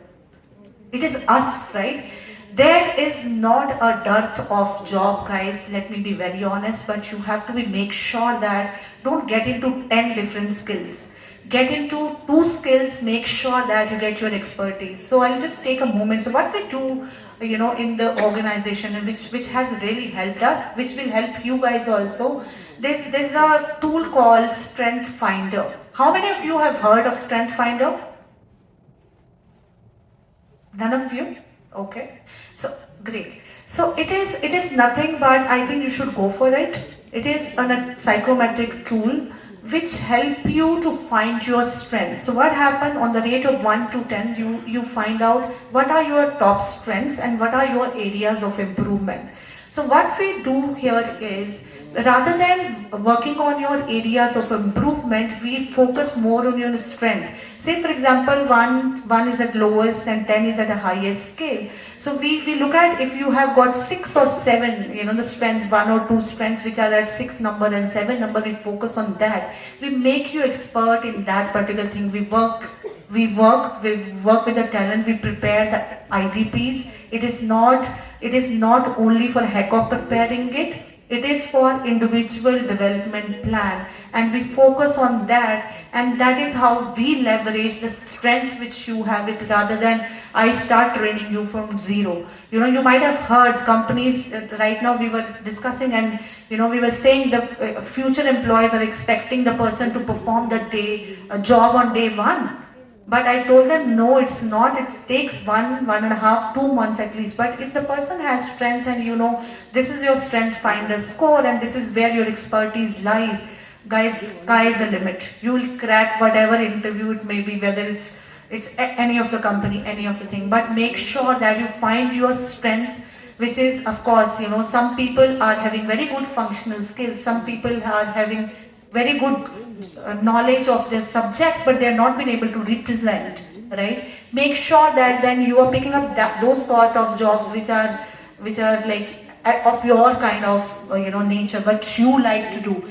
It is us, right? There is not a dearth of job, guys, let me be very honest, but you have to make sure that don't get into 10 different skills. Get into 2 skills, make sure that you get your expertise. So I'll just take a moment. So what we do, in the organization, and which has really helped us, which will help you guys also, there's a tool called Strength Finder. How many of you have heard of Strength Finder? None of you? Okay. So great. So it is nothing but I think you should go for it. It is a psychometric tool which help you to find your strengths. So what happened on the rate of 1 to 10, you find out what are your top strengths and what are your areas of improvement. So what we do here is rather than working on your areas of improvement, we focus more on your strength. Say for example, one is at lowest and 10 is at a highest scale. So we look at if you have got 6 or 7, the strength, 1 or 2 strengths which are at 6 number and 7 number, we focus on that. We make you expert in that particular thing. We work with the talent, we prepare the IDPs. It is not only for heck of preparing it. It is for individual development plan, and we focus on that, and that is how we leverage the strengths which you have it, rather than I start training you from zero. You might have heard companies right now we were discussing, and we were saying the future employees are expecting the person to perform a job on day one. But I told them, no, it's not. It takes 1.5, 2 months at least. But if the person has strength and this is your strength finder score and this is where your expertise lies, guys, sky is the limit. You will crack whatever interview it may be, whether it's any of the company, any of the thing. But make sure that you find your strengths, which is, of course, some people are having very good functional skills. Some people are having very good knowledge of their subject, but they are not been able to represent, right? Make sure that then you are picking up those sort of jobs which are like of your kind of nature, what you like to do.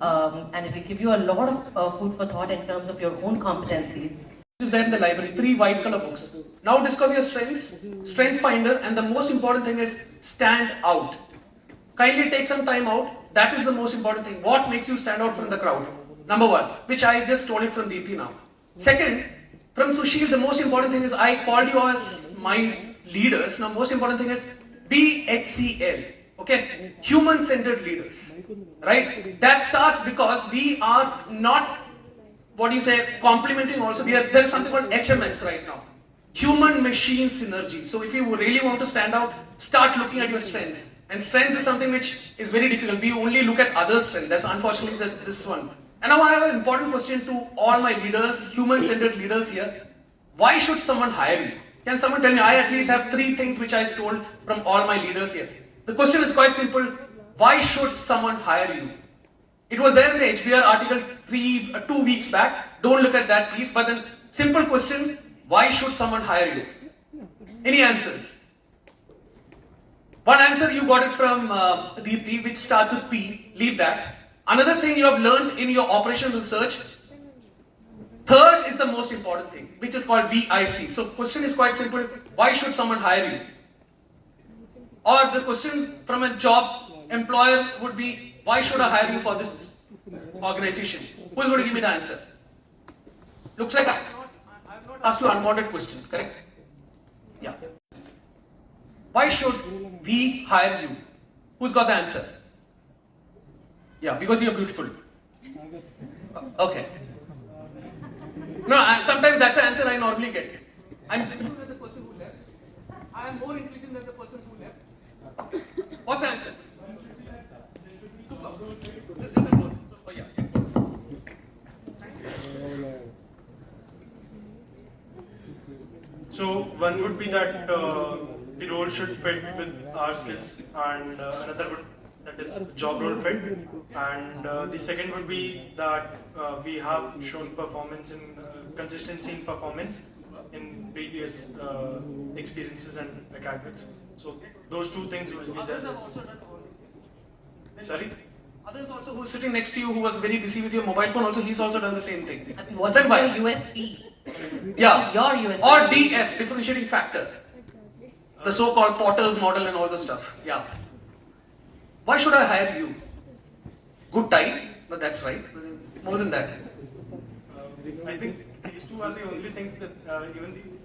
And it will give you a lot of food for thought in terms of your own competencies. Is there in the library, 3 white color books. Now discover your strengths, strength finder, and the most important thing is stand out. Kindly take some time out. That is the most important thing. What makes you stand out from the crowd? Number 1, which I just told it from Deepthi now. Second, from Sushil, the most important thing is I called you as my leaders. Now, most important thing is BHCL. Okay, human-centered leaders. Right? That starts because we are not, complimenting also. There is something called HMS right now. Human-machine synergy. So if you really want to stand out, start looking at your strengths. And strengths is something which is very difficult. We only look at others' strengths. That's unfortunately this one. And now I have an important question to all my leaders, human-centered leaders here. Why should someone hire you? Can someone tell me? I at least have 3 things which I stole from all my leaders here. The question is quite simple. Why should someone hire you? It was there in the HBR article 2 weeks back. Don't look at that, please. But then, simple question, why should someone hire you? Any answers? One answer you got it from Deepthi, which starts with P. Leave that. Another thing you have learned in your operational research. Third is the most important thing, which is called VIC. So question is quite simple. Why should someone hire you? Or the question from a job employer would be, why should I hire you for this organization? Who is going to give me the answer? Looks like I have not asked you an unwanted question, correct? Yeah. Why should we hire you? Who's got the answer? Yeah, because you're beautiful. Okay. No, sometimes that's the answer I normally get. I'm beautiful than the person who left. I am more intelligent than the person who left. What's the answer? Super. This doesn't work. Oh yeah, it works. So one would be that the role should fit with our skills, and another would that is job role fit, and the second would be that we have shown performance in consistency in performance in previous experiences and academics. So those 2 things will be there. Others have also done all these things. Sorry? Others also who is sitting next to you, who was very busy with your mobile phone, also he's also done the same thing. I mean, what Then is why? your USP? Yeah. What is your USP? Or DF, differentiating factor. The so-called Potter's model and all the stuff. Yeah. Why should I hire you? Good time, but that's right. More than that. I think these 2 are the only things that even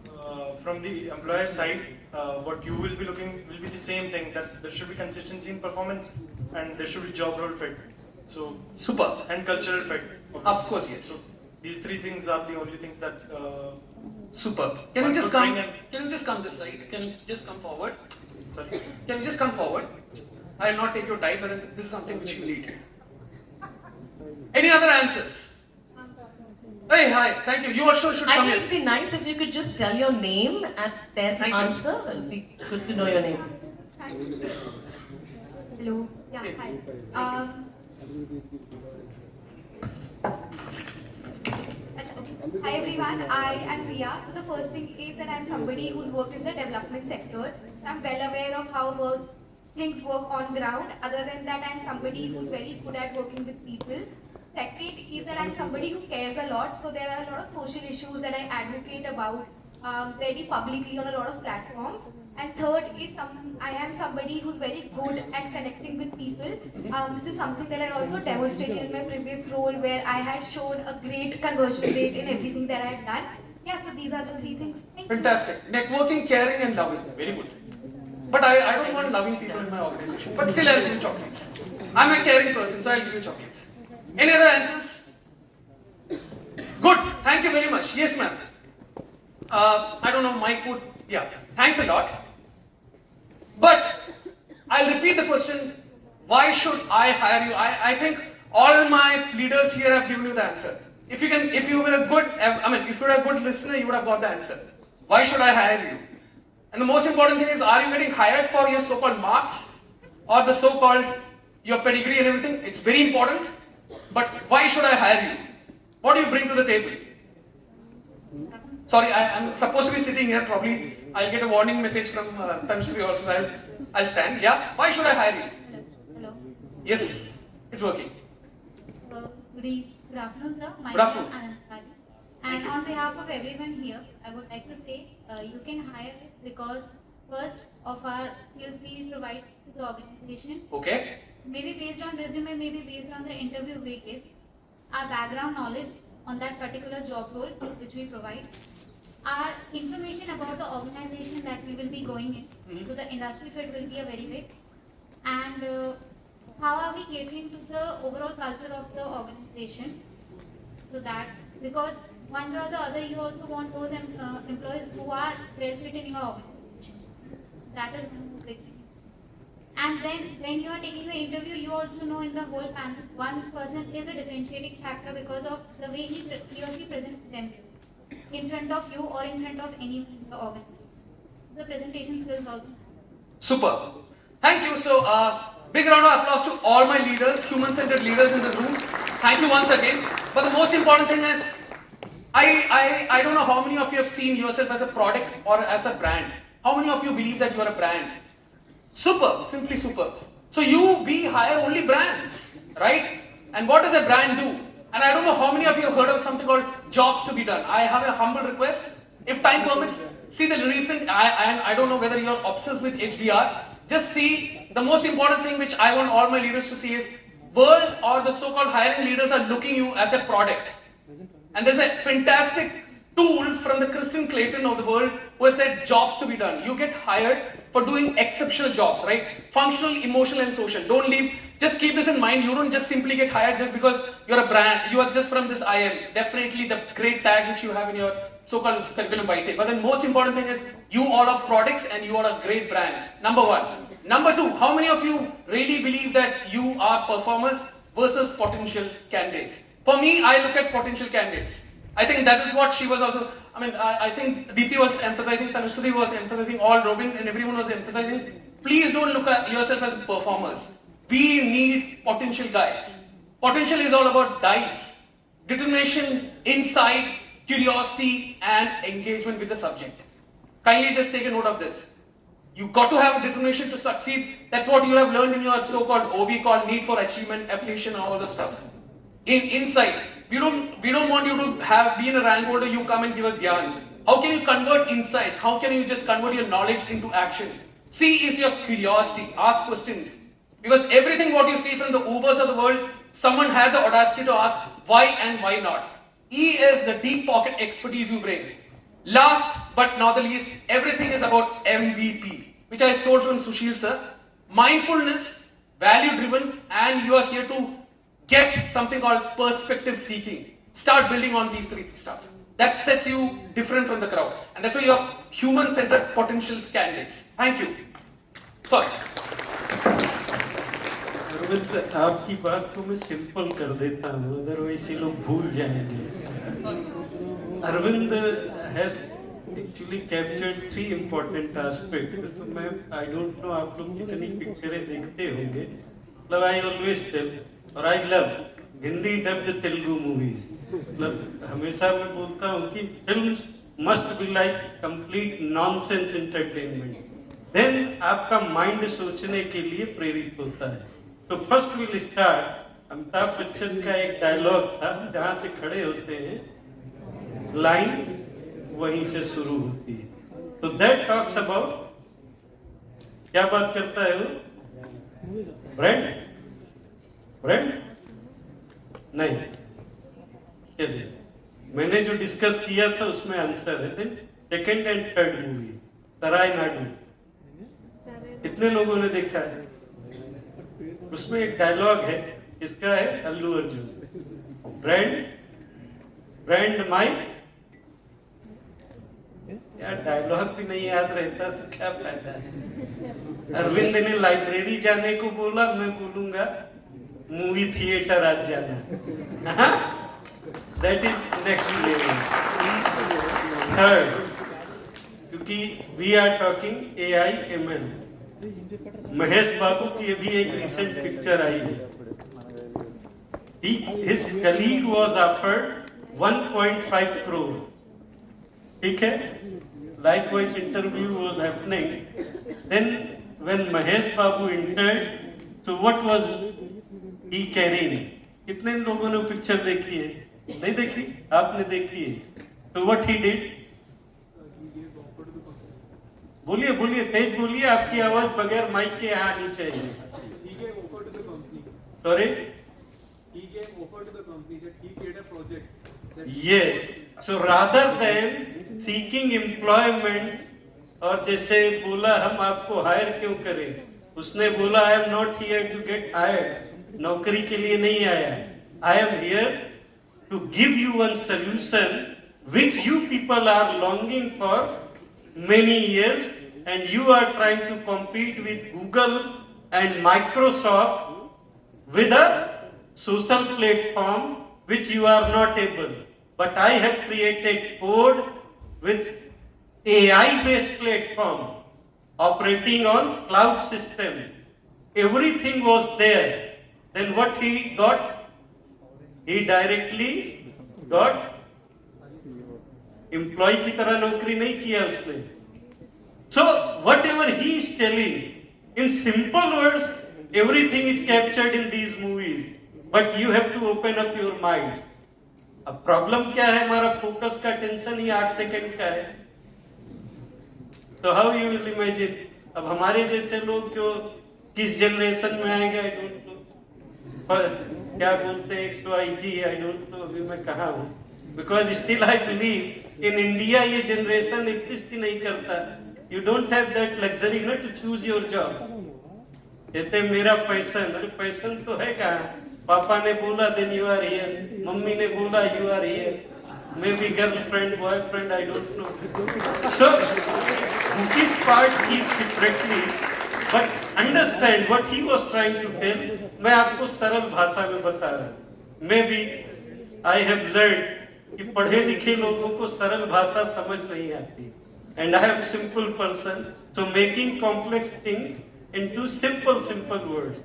from the employer side, what you will be looking will be the same thing, that there should be consistency in performance and there should be job role fit. So Super. and cultural fit. Of course, yes. So these 3 things are the only things that. Super. Can you just come? Can you just come this side? Can you just come forward? Sorry. Can you just come forward? I will not take your time, but this is something which you need. Any other answers? Hey, hi, thank you. You also should I come think in. it'd be nice if you could just tell your name and then Thank you. answer. It'll be good to know your name. Hello. Yeah, hi. Hi everyone, I am Priya. So the first thing is that I'm somebody who's worked in the development sector. So I'm well aware of how things work on ground. Other than that, I'm somebody who's very good at working with people. Second is that I'm somebody who cares a lot. So there are a lot of social issues that I advocate about very publicly on a lot of platforms. And third is I am somebody who's very good at connecting with people. This is something that I also demonstrated in my previous role where I had shown a great conversion rate in everything that I had done. Yeah, so these are the three things. Thank you. Fantastic. Networking, caring, and loving. Very good. But I don't want loving people in my organization. But still, I'll give you chocolates. I'm a caring person, so I'll give you chocolates. Any other answers? Good. Thank you very much. Yes, ma'am. I don't know, Mike would. Yeah. Thanks a lot. But I'll repeat the question. Why should I hire you? I think all my leaders here have given you the answer. If you were a good listener, you would have got the answer. Why should I hire you? And the most important thing is, are you getting hired for your so-called marks or the so-called your pedigree and everything? It's very important. But why should I hire you? What do you bring to the table? Sorry, I'm supposed to be sitting here. Probably I'll get a warning message from Tanushree also. So I'll stand. Yeah. Why should I hire you? Hello. Yes, it's working. Good afternoon, sir. My Good name afternoon. is Anand. And on behalf of everyone here, I would like to say you can hire us because first of our skills we provide to the organization. Okay. Maybe based on resume, maybe based on the interview we give, our background knowledge on that particular job role which we provide, our information about the organization that we will be going in, to the industry fit will be a very big, and how are we catering to the overall culture of the organization, so that because one way or the other you also want those employees who are well fit in your organization. That is one big thing. And then when you are taking the interview, you also know in the whole panel, one person is a differentiating factor because of the way he or she presents themselves in front of you or in front of anyone in the organization. The presentation skills also. Super. Thank you. So, big round of applause to all my leaders, human-centered leaders in the room. Thank you once again. But the most important thing is, I don't know how many of you have seen yourself as a product or as a brand. How many of you believe that you are a brand? Super, simply super. So we hire only brands, right? And what does a brand do? And I don't know how many of you have heard of something called jobs to be done. I have a humble request. If time permits, see the recent, I don't know whether you're obsessed with HBR. Just see, the most important thing which I want all my leaders to see is, world or the so-called hiring leaders are looking you as a product. And there's a fantastic tool from the Kristen Clayton of the world who has said jobs to be done. You get hired for doing exceptional jobs, right? Functional, emotional, and social. Don't leave. Just keep this in mind. You don't just simply get hired just because you're a brand. You are just from this IM. Definitely the great tag which you have in your so-called curriculum vitae. But the most important thing is you all are products and you all are great brands. Number one. Number two, how many of you really believe that you are performers versus potential candidates? For me, I look at potential candidates. I think that is what she was also, I think Deepthi was emphasizing, Tanushree was emphasizing, all Robin and everyone was emphasizing. Please don't look at yourself as performers. We need potential guys. Potential is all about dice, determination, insight, curiosity, and engagement with the subject. Kindly just take a note of this. You got to have a determination to succeed. That's what you have learned in your so-called OB called need for achievement, affiliation, and all that stuff. In insight, we don't want you to be in a rank holder. You come and give us gyan. How can you convert insights? How can you just convert your knowledge into action? C is your curiosity. Ask questions. Because everything what you see from the Ubers of the world, someone had the audacity to ask why and why not. E is the deep pocket expertise you bring. Last but not the least, everything is about MVP, which I stole from Sushil sir. Mindfulness, value driven, and you are here to get something called perspective seeking. Start building on these three stuff. That sets you different from the crowd. And that's why you're human-centered potential candidates. Thank you. Sorry. Arvind, आपकी बात को मैं simple कर देता हूँ, otherwise ये लोग भूल जाएंगे. Arvind has actually captured 3 important aspect. तो मैं आई डोंट नो आप लोग कितनी पिक्चरें देखते होंगे. मतलब आई ऑलवेज टेल और I love Hindi dubbed Telugu movies. मतलब हमेशा मैं बोलता हूँ कि films must be like complete nonsense entertainment. Then आपका माइंड सोचने के लिए प्रेरित होता है. तो first will start. Amitabh Bachchan का एक डायलॉग था, जहाँ से खड़े होते हैं लाइन वहीं से शुरू होती है. तो दैट टॉक्स अबाउट, क्या बात करता है वो? ब्रांड ब्रांड नहीं, चलिए मैंने जो डिस्कस किया था उसमें आंसर है. सेकंड एंड थर्ड मूवी सराय नाडू, कितने लोगों ने देखा है? उसमें एक डायलॉग है, इसका है अल्लू अर्जुन, ब्रांड ब्रांड माई. यार डायलॉग भी नहीं याद रहता तो क्या फायदा है. अरविंद ने लाइब्रेरी जाने को बोला, मैं बोलूंगा मूवी थिएटर आज जाना. That is next level. Third, क्योंकि we are talking AI ML, Mahesh Babu की अभी एक रिसेंट पिक्चर आई है. His colleague was offered 1.5 crore. ठीक है? Likewise interview was happening. Then when Mahesh Babu entered, so what was he carrying? कितने लोगों ने पिक्चर देखी है? नहीं देखी? आपने देखी है? So what he did? बोलिए बोलिए, तेज बोलिए, आपकी आवाज बगैर माइक के यहाँ आनी चाहिए. He gave offer to the company. Sorry? He gave offer to the company that he create a project. Yes. So rather than seeking employment, और जैसे बोला हम आपको हायर क्यों करें, उसने बोला I am not here to get hired, नौकरी के लिए नहीं आया. I am here to give you one solution which you people are longing for many years, and you are trying to compete with Google and Microsoft with a social platform which you are not able. But I have created code with AI based platform operating on cloud system. Everything was there. Then what he got? He directly got employee की तरह नौकरी नहीं किया उसने. So whatever he is telling in simple words, everything is captured in these movies, but you have to open up your mind. अब problem क्या है? हमारा फोकस का टेंशन ही 8 सेकंड का है. तो हाउ यू विल इमेजिन. अब हमारे जैसे लोग जो किस जनरेशन में आएंगे, आई डोंट नो. क्या बोलते हैं XYG, आई डोंट नो अभी मैं कहाँ हूँ. Because still I believe in India ये generation exist ही नहीं करता. You don't have that luxury ना to choose your job. कहते मेरा पैशन, अरे पैशन तो है कहाँ? पापा ने बोला then you are here, mummy ने बोला you are here, maybe girlfriend, boyfriend, I don't know. So this part keep separately, but understand what he was trying to tell. मैं आपको सरल भाषा में बता रहा हूँ. Maybe I have learned कि पढ़े लिखे लोगों को सरल भाषा समझ नहीं आती, and I am simple person, so making complex thing into simple words.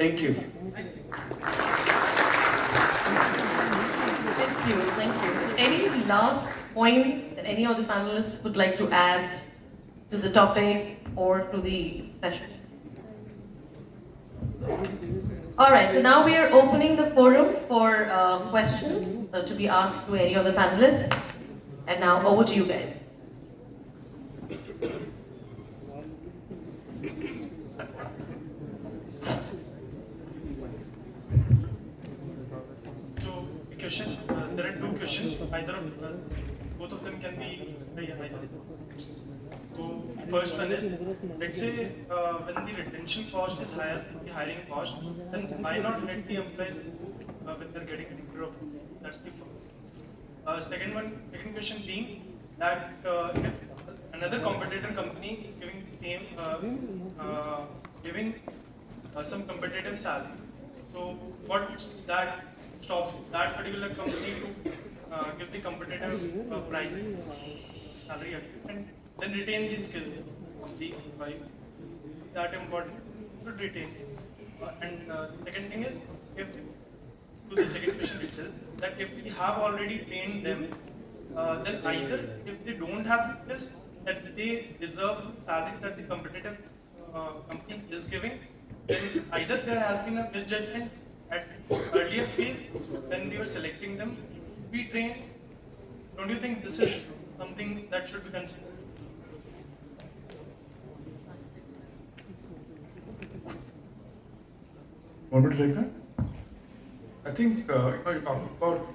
Thank you. Thank you. Any last points that any of the panelists would like to add to the topic or to the session? All right, so now we are opening the forum for questions to be asked to any of the panelists. And now over to you guys. So, question. There are two questions. Either both of them can be either. So, first one is, let's say when the retention cost is higher than the hiring cost, then why not let the employees when they're getting rid of? That's the first. Second question being that if another competitor company giving the same giving some competitive salary, so what's that stops that particular company to give the competitive pricing? salary hike and then retain these skills. Why that important? Should retain. And the second thing is, if to the second question itself, that if we have already trained them, then either if they don't have the skills, that they deserve salary that the competitive company is giving, then either there has been a misjudgment at earlier phase when we were selecting them. We train. Don't you think this is something that should be considered? Want me to take that? I think you talked about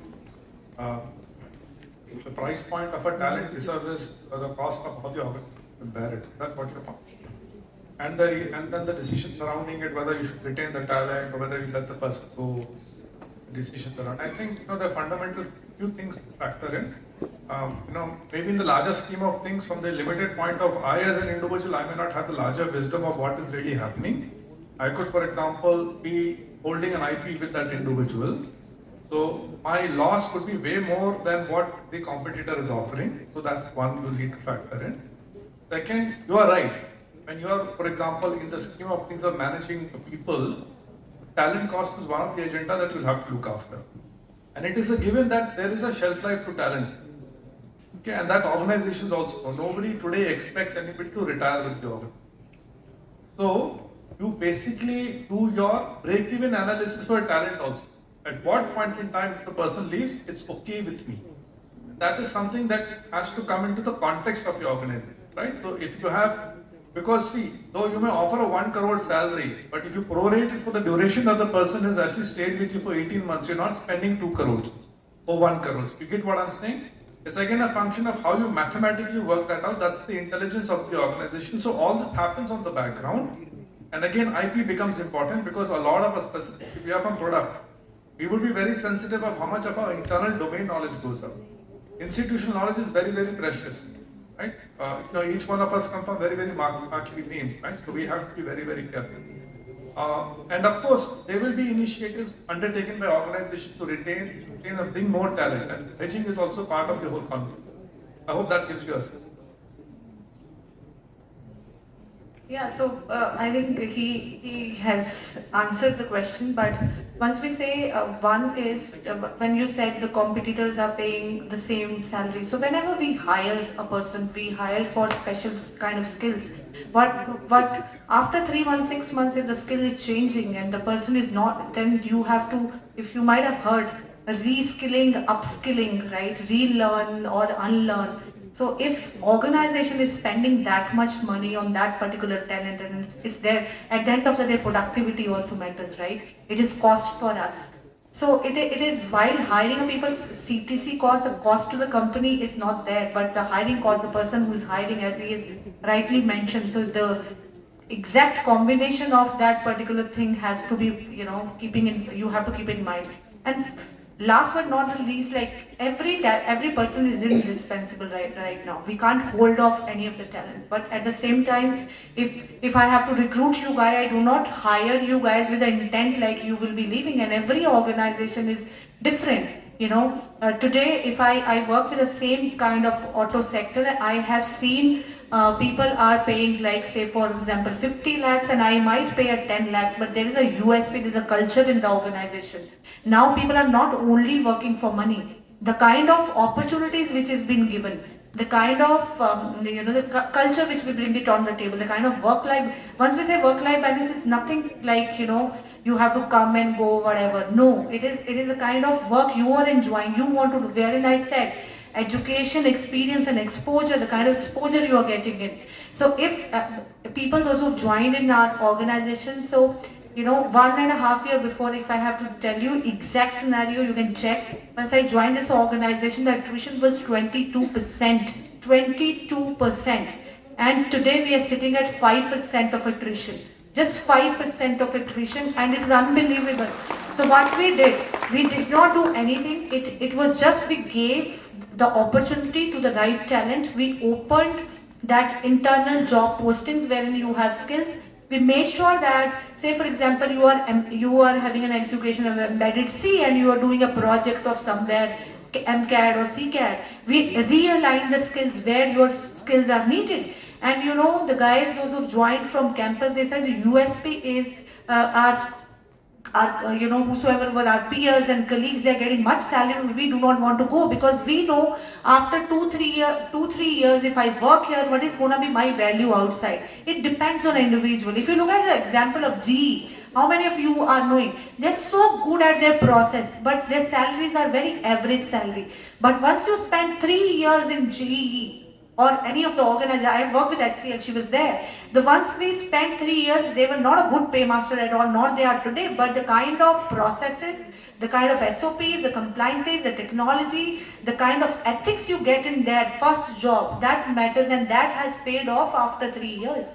the price point of a talent vis-a-vis the cost of how the organization bear it. That's what you're talking. And then the decision surrounding it, whether you should retain the talent or whether you let the person go. Decisions around. I think the fundamental few things to factor in. Maybe in the larger scheme of things, from the limited point of I as an individual, I may not have the larger wisdom of what is really happening. I could, for example, be holding an IP with that individual. So my loss could be way more than what the competitor is offering. So that's one you need to factor in. Second, you are right. When you are, for example, in the scheme of things of managing people, talent cost is one of the agenda that you'll have to look after. And it is a given that there is a shelf life to talent. Okay, and that organizations also, nobody today expects anybody to retire with the organization. So you basically do your break-even analysis for talent also. At what point in time if the person leaves, it's okay with me. That is something that has to come into the context of your organization, right? So if you have, because see, though you may offer a 1 crore salary, but if you prorate it for the duration that the person has actually stayed with you for 18 months, you're not spending 2 crores or 1 crore. You get what I'm saying? It's again a function of how you mathematically work that out. That's the intelligence of the organization. So all this happens on the background. And again, IP becomes important because a lot of us, if we are from product, we would be very sensitive of how much of our internal domain knowledge goes up. Institutional knowledge is very, very precious, right? Each one of us come from very, very marquee names, right? So we have to be very, very careful. And of course, there will be initiatives undertaken by organizations to retain and bring more talent. And hedging is also part of the whole concept. I hope that gives you a sense. Yeah, so I think he has answered the question, but once we say one is when you said the competitors are paying the same salary. So whenever we hire a person, we hire for special kind of skills. But after 3 months, 6 months, if the skill is changing and the person is not, then you have to, if you might have heard, reskilling, upskilling, right? Relearn or unlearn. So if organization is spending that much money on that particular talent and it's there, at the end of the day, productivity also matters, right? It is cost for us. So it is while hiring a people, CTC cost, the cost to the company is not there, but the hiring cost, the person who is hiring, as he is rightly mentioned. So the exact combination of that particular thing has to be, you have to keep in mind. And last but not the least, like every person is indispensable right now. We can't hold off any of the talent. But at the same time, if I have to recruit you guys, I do not hire you guys with the intent like you will be leaving. And every organization is different. Today, if I work with the same kind of auto sector, I have seen people are paying, like, say for example 50 lakhs and I might pay at 10 lakhs, but there is a USP, there is a culture in the organization. Now people are not only working for money, the kind of opportunities which is being given, the kind of the culture which we bring it on the table, the kind of work-life, once we say work-life balance, is nothing like you have to come and go, whatever. No, it is a kind of work you are enjoying, you want to do. Wherein I said education, experience and exposure, the kind of exposure you are getting in. So if people, those who've joined in our organization, so 1.5 years before, if I have to tell you exact scenario, you can check. Once I joined this organization, the attrition was 22%. 22%. And today we are sitting at 5% of attrition. Just 5% of attrition, and it's unbelievable. So what we did not do anything. It was just we gave the opportunity to the right talent. We opened that internal job postings wherein you have skills. We made sure that, say for example, you are having an education of embedded C and you are doing a project of somewhere MCAD or CCAD. We realign the skills where your skills are needed. And you know, the guys, those who've joined from campus, they said the USP is you know, whosoever were our peers and colleagues, they're getting much salary. We do not want to go because we know after 2-3 years, if I work here, what is going to be my value outside? It depends on the individual. If you look at the example of GE, how many of you are knowing? They're so good at their process, but their salaries are very average salary. But once you spend 3 years in GE, or any of the organizers, I worked with HCL, she was there. The ones we spent 3 years, they were not a good paymaster at all, nor they are today, but the kind of processes, the kind of SOPs, the compliances, the technology, the kind of ethics you get in their first job, that matters, and that has paid off after 3 years.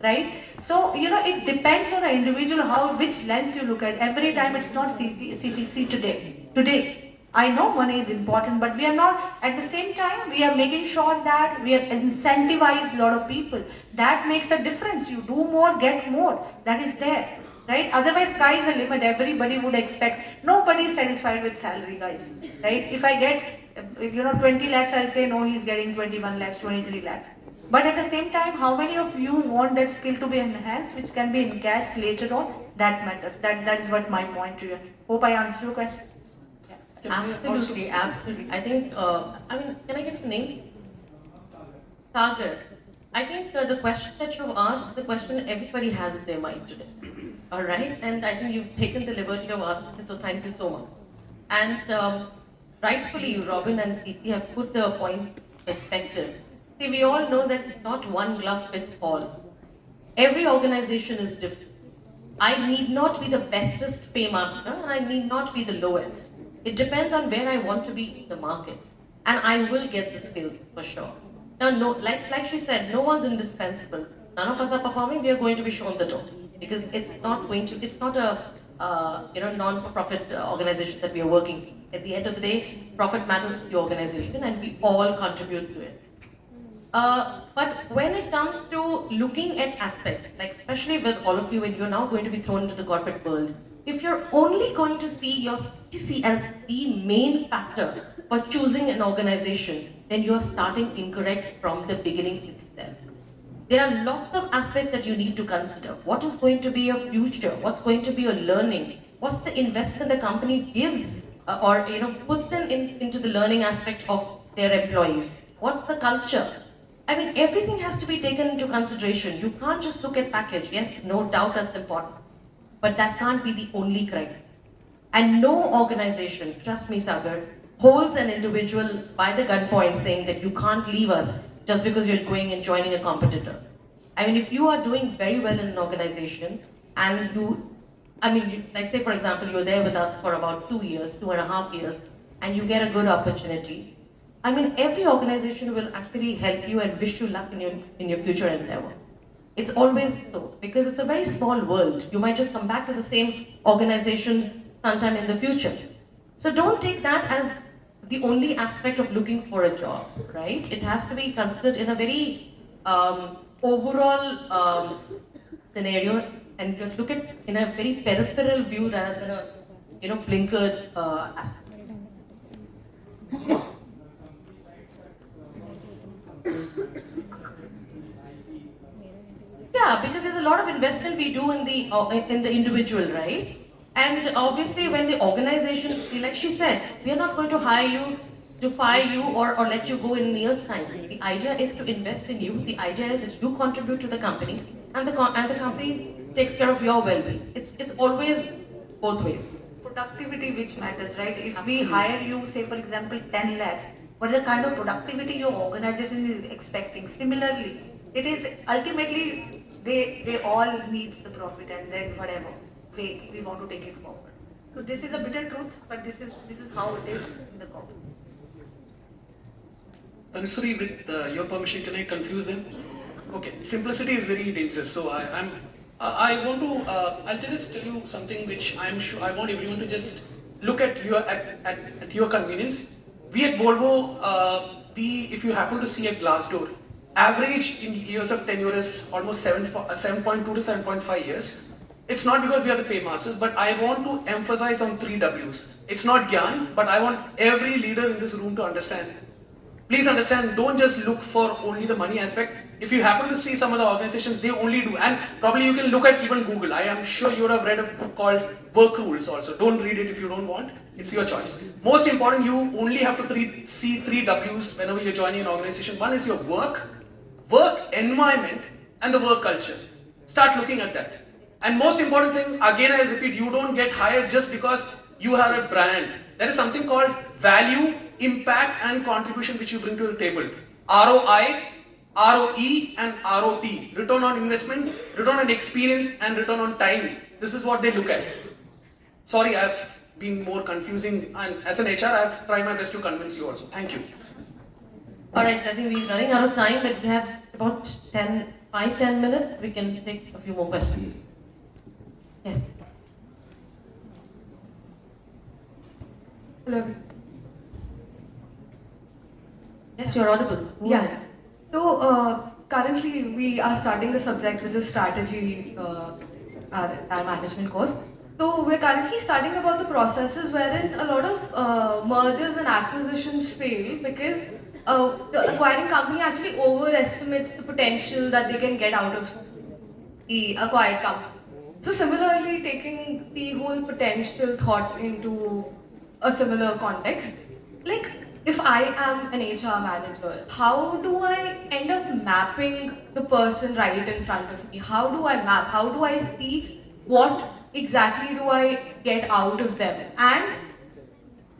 Right? So, you know, it depends on the individual which lens you look at. Every time it's not CTC today. I know money is important, but we are not, at the same time, we are making sure that we are incentivize a lot of people. That makes a difference. You do more, get more. That is there. Right? Otherwise, sky is the limit. Everybody would expect. Nobody is satisfied with salary, guys. Right? If I get, 20 lakhs, I'll say, no, he's getting 21 lakhs, 23 lakhs. But at the same time, how many of you want that skill to be enhanced, which can be encashed later on? That matters. That is what my point to you. Hope I answered your question. Yeah. Absolutely. I think, can I get the name? Sagar. I think the question that you've asked, the question everybody has in their mind today. All right? And I think you've taken the liberty of asking it, so thank you so much. And rightfully, Robin and Preeti have put the point perspective. See, we all know that not one glove fits all. Every organization is different. I need not be the bestest paymaster and I need not be the lowest. It depends on where I want to be in the market. And I will get the skills for sure. Now, no, like she said, no one's indispensable. None of us are performing, we are going to be shown the door. Because it's not a non-for-profit organization that we are working. At the end of the day, profit matters to the organization and we all contribute to it. But when it comes to looking at aspects, like especially with all of you when you're now going to be thrown into the corporate world, if you're only going to see your CTC as the main factor for choosing an organization, then you're starting incorrect from the beginning itself. There are lots of aspects that you need to consider. What is going to be your future? What's going to be your learning? What's the investment the company gives puts them into the learning aspect of their employees? What's the culture? I mean, everything has to be taken into consideration. You can't just look at package. Yes, no doubt that's important. But that can't be the only criteria. And no organization, trust me, Sagar, holds an individual by the gunpoint saying that you can't leave us just because you're going and joining a competitor. I mean, if you are doing very well in an organization and like say for example, you're there with us for about 2 years, 2.5 years, and you get a good opportunity, I mean, every organization will actually help you and wish you luck in your future endeavor. It's always so, because it's a very small world. You might just come back to the same organization sometime in the future. So don't take that as the only aspect of looking for a job, right? It has to be considered in a very overall scenario, and you look at in a very peripheral view rather than a blinkered aspect. Yeah, because there's a lot of investment we do in the individual, right? And obviously, when the organization, like she said, we are not going to hire you to fire you or let you go in a year's time. The idea is to invest in you. The idea is that you contribute to the company, and the company takes care of your well-being. It's always both ways. Productivity which matters, right? If we hire you, say for example, 10 lakhs, what is the kind of productivity your organization is expecting? Similarly, it is ultimately they all need the profit, and then whatever we want to take it forward. So this is a bitter truth, but this is how it is in the corporate. Anusri, with your permission, can I confuse them? Okay, simplicity is very dangerous. So I'll just tell you something which I'm sure I want everyone to just look at your convenience. We at Volvo, if you happen to see a Glassdoor, average in years of tenure is almost 7.2 to 7.5 years. It's not because we are the paymasters, but I want to emphasize on 3 W's. It's not Gyan, but I want every leader in this room to understand. Please understand, don't just look for only the money aspect. If you happen to see some of the organizations, they only do, and probably you can look at even Google. I am sure you would have read a book called Work Rules also. Don't read it if you don't want. It's your choice. Most important, you only have to see 3 W's whenever you're joining an organization. One is your work environment, and the work culture. Start looking at that. And most important thing, again I repeat, you don't get hired just because you have a brand. There is something called value, impact and contribution which you bring to the table. ROI, ROE and ROT. Return on investment, return on experience and return on time. This is what they look at. Sorry, I've been more confusing, and as an HR, I've tried my best to convince you also. Thank you. Alright, I think we're running out of time, but we have about 5-10 minutes. We can take a few more questions. Yes. Hello. Yes, you're audible. Yeah. So currently we are starting a subject which is strategy, our management course. So we're currently studying about the processes wherein a lot of mergers and acquisitions fail because the acquiring company actually overestimates the potential that they can get out of the acquired company. So similarly, taking the whole potential thought into a similar context, like if I am an HR manager, how do I end up mapping the person right in front of me? How do I map? How do I see what exactly do I get out of them and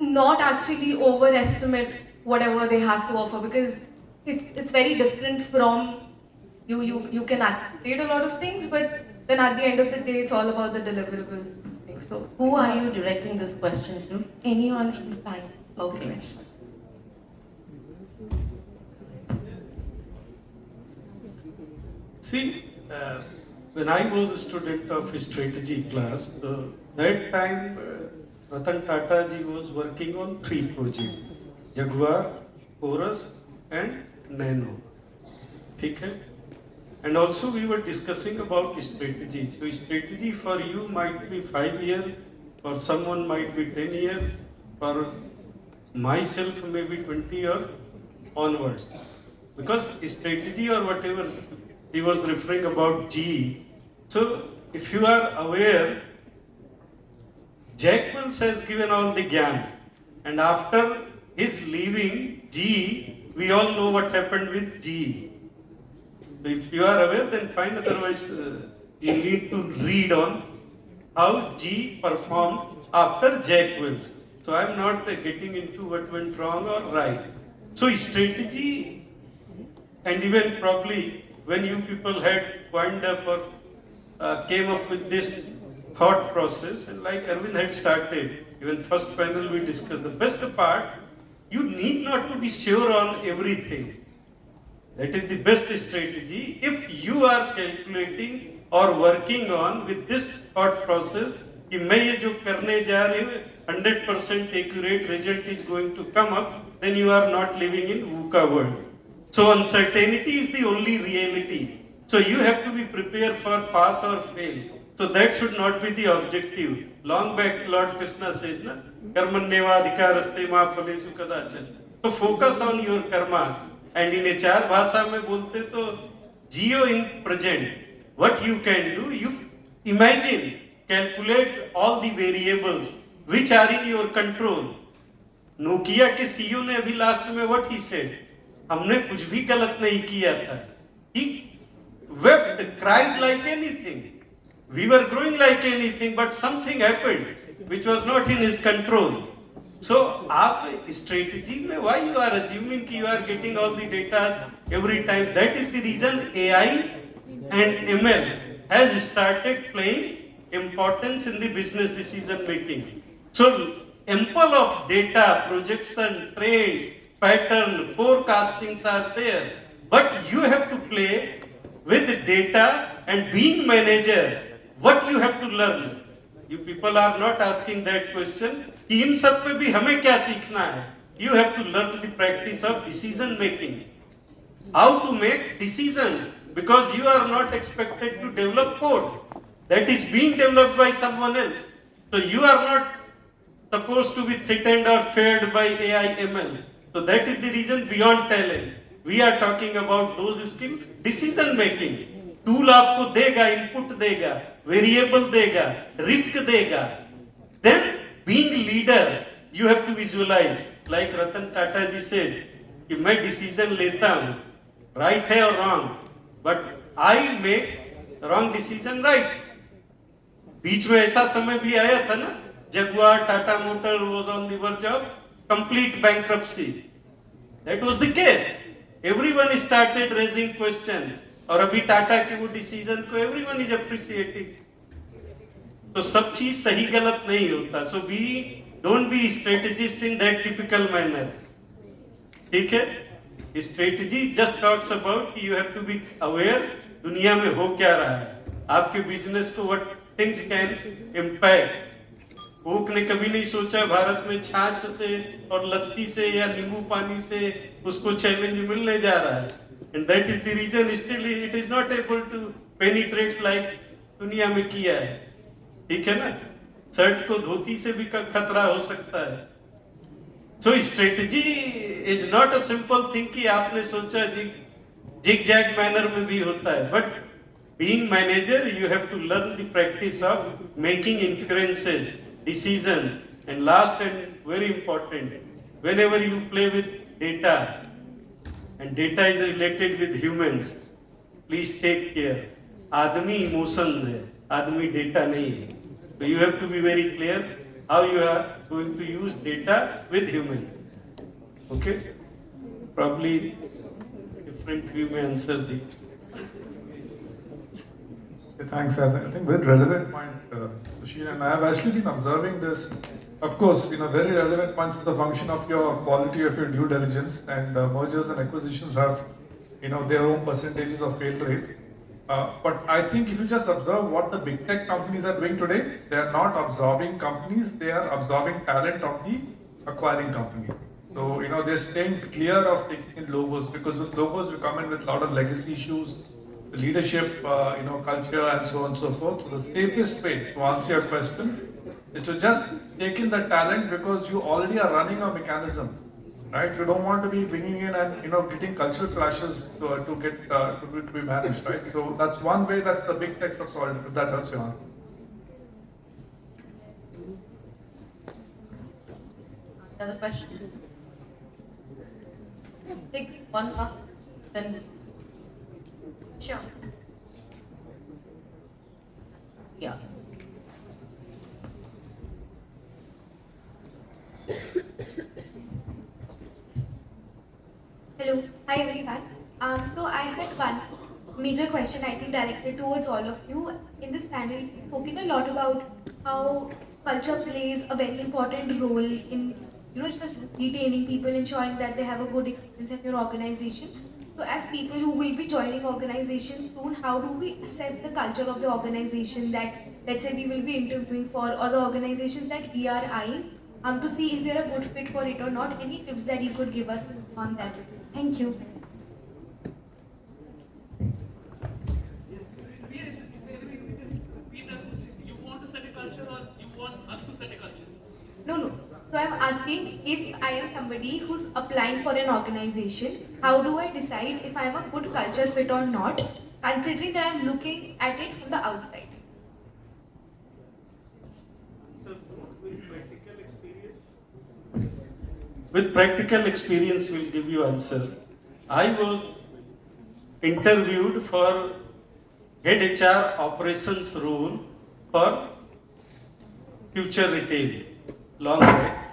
not actually overestimate whatever they have to offer, because it's very different from you can accelerate a lot of things, but then at the end of the day it's all about the deliverables. So Who are you directing this question to? anyone from the bank. Okay. See, when I was a student of strategy class, that time Ratan Tata ji was working on 3 projects: Jaguar, Chorus, and Nano. Okay? And also we were discussing about strategy. So strategy for you might be 5 years, for someone might be 10 years, for myself maybe 20 years onwards. Because strategy or whatever he was referring about G. So if you are aware, Jack Welch has given all the Gyans, and after his leaving G, we all know what happened with G. So if you are aware, then fine, otherwise you need to read on how G performed after Jack Welch. So I am not getting into what went wrong or right. So strategy, and even probably when you people had wound up or came up with this thought process, and like Arvind had started, even first panel we discussed, the best part, you need not to be sure on everything. That is the best strategy. If you are calculating or working on with this thought process, कि मैं ये जो करने जा रही हूँ 100% accurate result is going to come up, then you are not living in VUCA world. So uncertainty is the only reality. So you have to be prepared for pass or fail. So that should not be the objective. Long back Lord Krishna says, na, karmanyeva adhikaraste ma phalesu kadachana. So focus on your karmas. And in HR bhasha mein bolte to geo in present. What you can do, you imagine, calculate all the variables which are in your control. Nokia के CEO ने अभी last में what he said, हमने कुछ भी गलत नहीं किया था. He wept, cried like anything. We were growing like anything, but something happened which was not in his control. So, आप strategy में why you are assuming कि you are getting all the data every time? That is the reason AI and ML has started playing importance in the business decision making. So, ample of data, projection, trends, pattern, forecastings are there. But you have to play with data, and being manager, what you have to learn. You people are not asking that question. कि इन सब पे भी हमें क्या सीखना है? You have to learn the practice of decision making. How to make decisions, because you are not expected to develop code. that is being developed by someone else. So you are not supposed to be threatened or feared by AI ML. So that is the reason beyond talent. We are talking about those skills, decision making. Tool आपको देगा, input देगा, variable देगा, risk देगा. Then being leader, you have to visualize. Like Ratan Tata ji said, कि मैं decision लेता हूँ, right है और wrong, but I make wrong decision right. बीच में ऐसा समय भी आया था ना, Jaguar, Tata Motor was on the verge of complete bankruptcy. That was the case. Everyone started raising question. और अभी टाटा के वो डिसीजन को everyone is appreciating. तो सब चीज सही गलत नहीं होता. So we don't be strategist in that typical manner. ठीक है? Strategy just talks about you have to be aware दुनिया में हो क्या रहा है. आपके बिजनेस को what things can impact. Coke ने कभी नहीं सोचा भारत में छाछ से और लस्सी से या नींबू पानी से उसको चैलेंज मिलने जा रहा है. And that is the reason still it is not able to penetrate like दुनिया में किया है. ठीक है ना? शर्ट को धोती से भी खतरा हो सकता है. So strategy is not a simple thing कि आपने सोचा zigzag manner में भी होता है. But being manager, you have to learn the practice of making inferences, decisions, and last and very important, whenever you play with data, and data is related with humans, please take care. आदमी emotion है, आदमी data नहीं है. So you have to be very clear how you are going to use data with humans. Okay? Probably different view may answer the. Thanks. I think very relevant point, Sushil, and I have actually been observing this. Of course, very relevant points is the function of your quality of your due diligence, and mergers and acquisitions have, their own percentages of fail rates. But I think if you just observe what the big tech companies are doing today, they are not absorbing companies, they are absorbing talent of the acquiring company. So, they're staying clear of taking in logos, because with logos you come in with a lot of legacy issues, leadership, culture, and so on and so forth. So the safest way to answer your question is to just take in the talent, because you already are running a mechanism, right? You don't want to be bringing in and getting cultural clashes to get to be managed, right? So that's one way that the big techs have solved it. If that helps you answer. Another question? Take one last, then. Sure. Yeah. Hello, hi everyone. So I had one major question, I think, directed towards all of you. In this panel, we've spoken a lot about how culture plays a very important role in, just retaining people, ensuring that they have a good experience at your organization. So as people who will be joining organizations soon, how do we assess the culture of the organization that, let's say, we will be interviewing for, or the organizations that we are eyeing, to see if we are a good fit for it or not? Any tips that you could give us on that? Thank you. You want to set a culture, or you want us to set a culture? No. So I'm asking, if I am somebody who's applying for an organization, how do I decide if I have a good culture fit or not, considering that I'm looking at it from the outside? With practical experience, will give you answer. I was interviewed for head HR operations role for Future Retail, long back.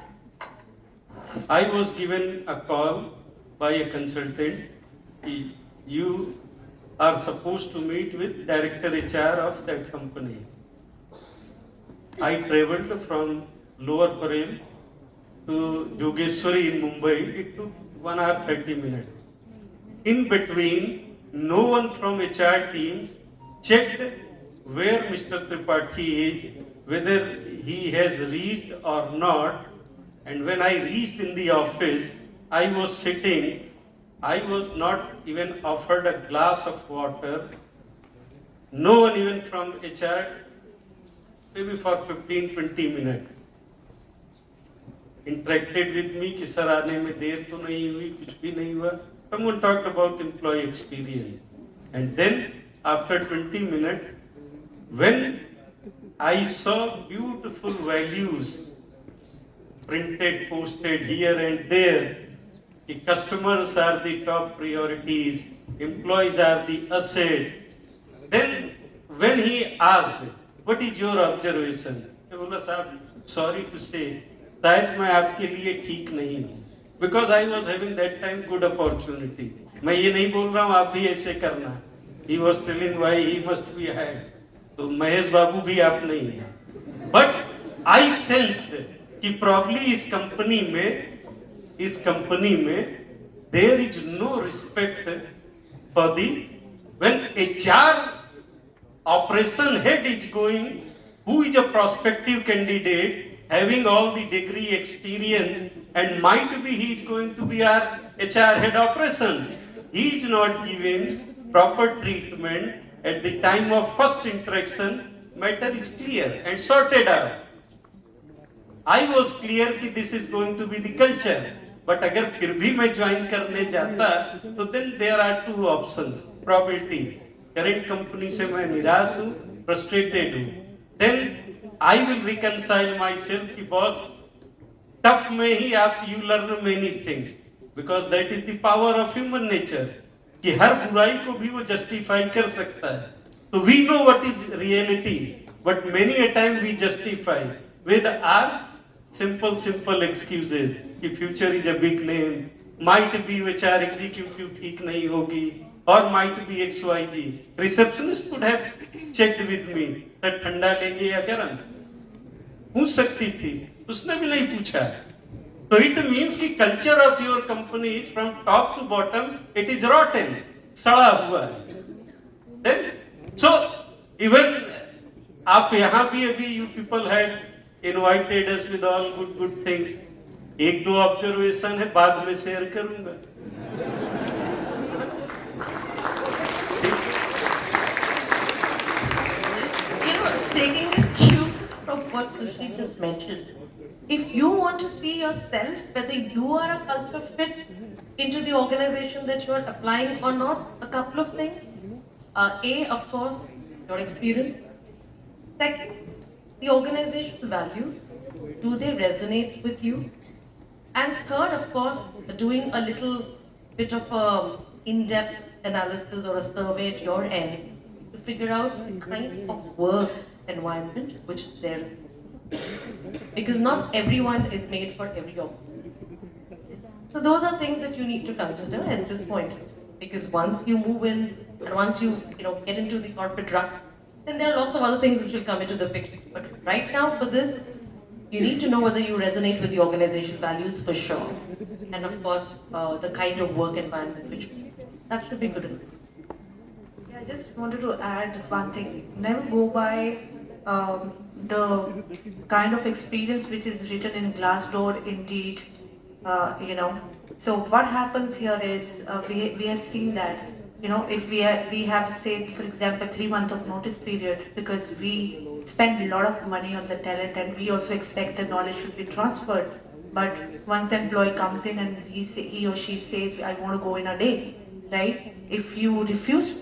I was given a call by a consultant. You are supposed to meet with director HR of that company. I traveled from Lower Parel to Jogeshwari in Mumbai. It took 1 hour 30 minutes. In between, no one from HR team checked where Mr. Tripathi is, whether he has reached or not. And when I reached in the office, I was sitting, I was not even offered a glass of water. no one even from HR, maybe for 15-20 minutes, interacted with me कि sir आने में देर तो नहीं हुई, कुछ भी नहीं हुआ. Someone talked about employee experience. And then after 20 minutes, when I saw beautiful values printed, posted here and there, the customers are the top priorities, employees are the asset. Then when he asked, what is your observation? I बोला साहब, sorry to say, शायद मैं आपके लिए ठीक नहीं हूँ. Because I was having that time good opportunity. मैं ये नहीं बोल रहा हूँ आप भी ऐसे करना. He was telling why he must be hired. तो महेश बाबू भी आप नहीं हैं. But I sensed कि probably इस कंपनी में there is no respect for the, when HR operation head is going, who is a prospective candidate having all the degree experience and might be he is going to be our HR head operations. He is not given proper treatment at the time of first interaction. Matter is clear and sorted out. I was clear कि this is going to be the culture. But अगर फिर भी मैं join करने जाता तो then there are two options. Probability. Current company से मैं निराश हूँ, frustrated हूँ. Then I will reconcile myself कि boss tough में ही आप you learn many things because that is the power of human nature कि हर बुराई को भी वो justify कर सकता है. So we know what is reality, but many a time we justify with our simple excuses कि future is a big name, might be HR executive ठीक नहीं होगी, or might be XYZ. Receptionist could have checked with me, sir ठंडा लेंगे या गरम? पूछ सकती थी, उसने भी नहीं पूछा. So it means कि culture of your company from top to bottom, it is rotten, सड़ा हुआ है. Then, so even आप यहाँ भी अभी you people had invited us with all good things. एक दो ऑब्जर्वेशन है बाद में शेयर करूंगा. Taking a cue from what Sushi just mentioned, if you want to see yourself whether you are a culture fit into the organization that you are applying or not, a couple of things. A, of course, your experience. Second, the organizational values. Do they resonate with you? And third, of course, doing a little bit of a in-depth analysis or a survey at your end to figure out the kind of work environment which they're in. Because not everyone is made for every organization. So those are things that you need to consider at this point. Because once you move in and once you get into the corporate rut, then there are lots of other things which will come into the picture. But right now for this, you need to know whether you resonate with the organization values for sure. And of course, the kind of work environment which that should be good enough. Yeah, I just wanted to add one thing. Never go by the kind of experience which is written in Glassdoor, Indeed, So what happens here is we have seen that if we have say for example 3 months of notice period because we spend a lot of money on the talent and we also expect the knowledge should be transferred. But once the employee comes in and he or she says I want to go in a day, right? If you refuse,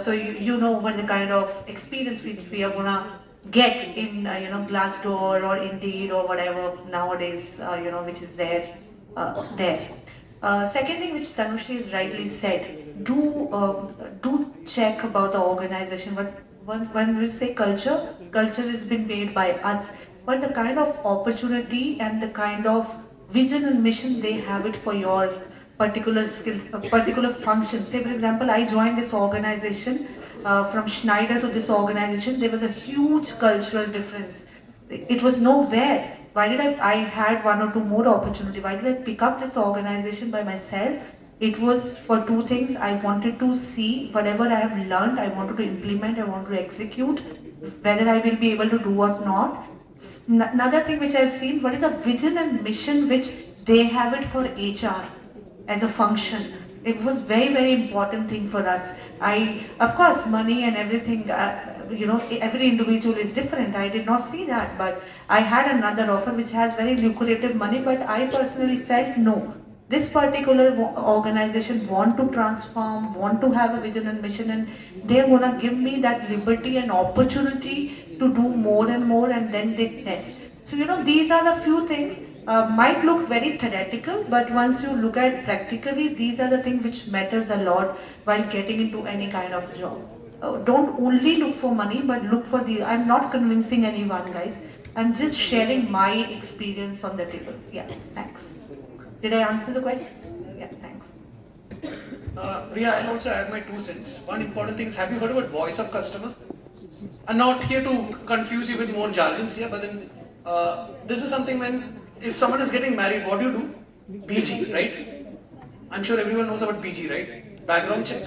so you know what the kind of experience which we are gonna get in Glassdoor or Indeed or whatever nowadays which is there. Second thing which Tanushri has rightly said, do check about the organization. But when we say culture has been made by us, but the kind of opportunity and the kind of vision and mission they have it for your particular skill, particular function. Say for example, I joined this organization from Schneider to this organization. There was a huge cultural difference. It was nowhere. Why did I had 1 or 2 more opportunity? Why did I pick up this organization by myself? It was for 2 things. I wanted to see whatever I have learned, I wanted to implement, I want to execute, whether I will be able to do or not. Another thing which I've seen, what is the vision and mission which they have it for HR as a function. It was very, very important thing for us. Of course, money and everything, every individual is different. I did not see that, but I had another offer which has very lucrative money, but I personally felt no. This particular organization want to transform, want to have a vision and mission, and they're gonna give me that liberty and opportunity to do more and more, and then they test. So these are the few things might look very theoretical, but once you look at practically, these are the things which matters a lot while getting into any kind of job. Don't only look for money, but look for the. I'm not convincing anyone, guys. I'm just sharing my experience on the table. Yeah, thanks. Did I answer the question? Yeah, thanks. Priya, I'll also add my 2 cents. One important thing is, have you heard about voice of customer? I'm not here to confuse you with more jargons here, but then this is something when, if someone is getting married, what do? BG, right? I'm sure everyone knows about BG, right? Background check.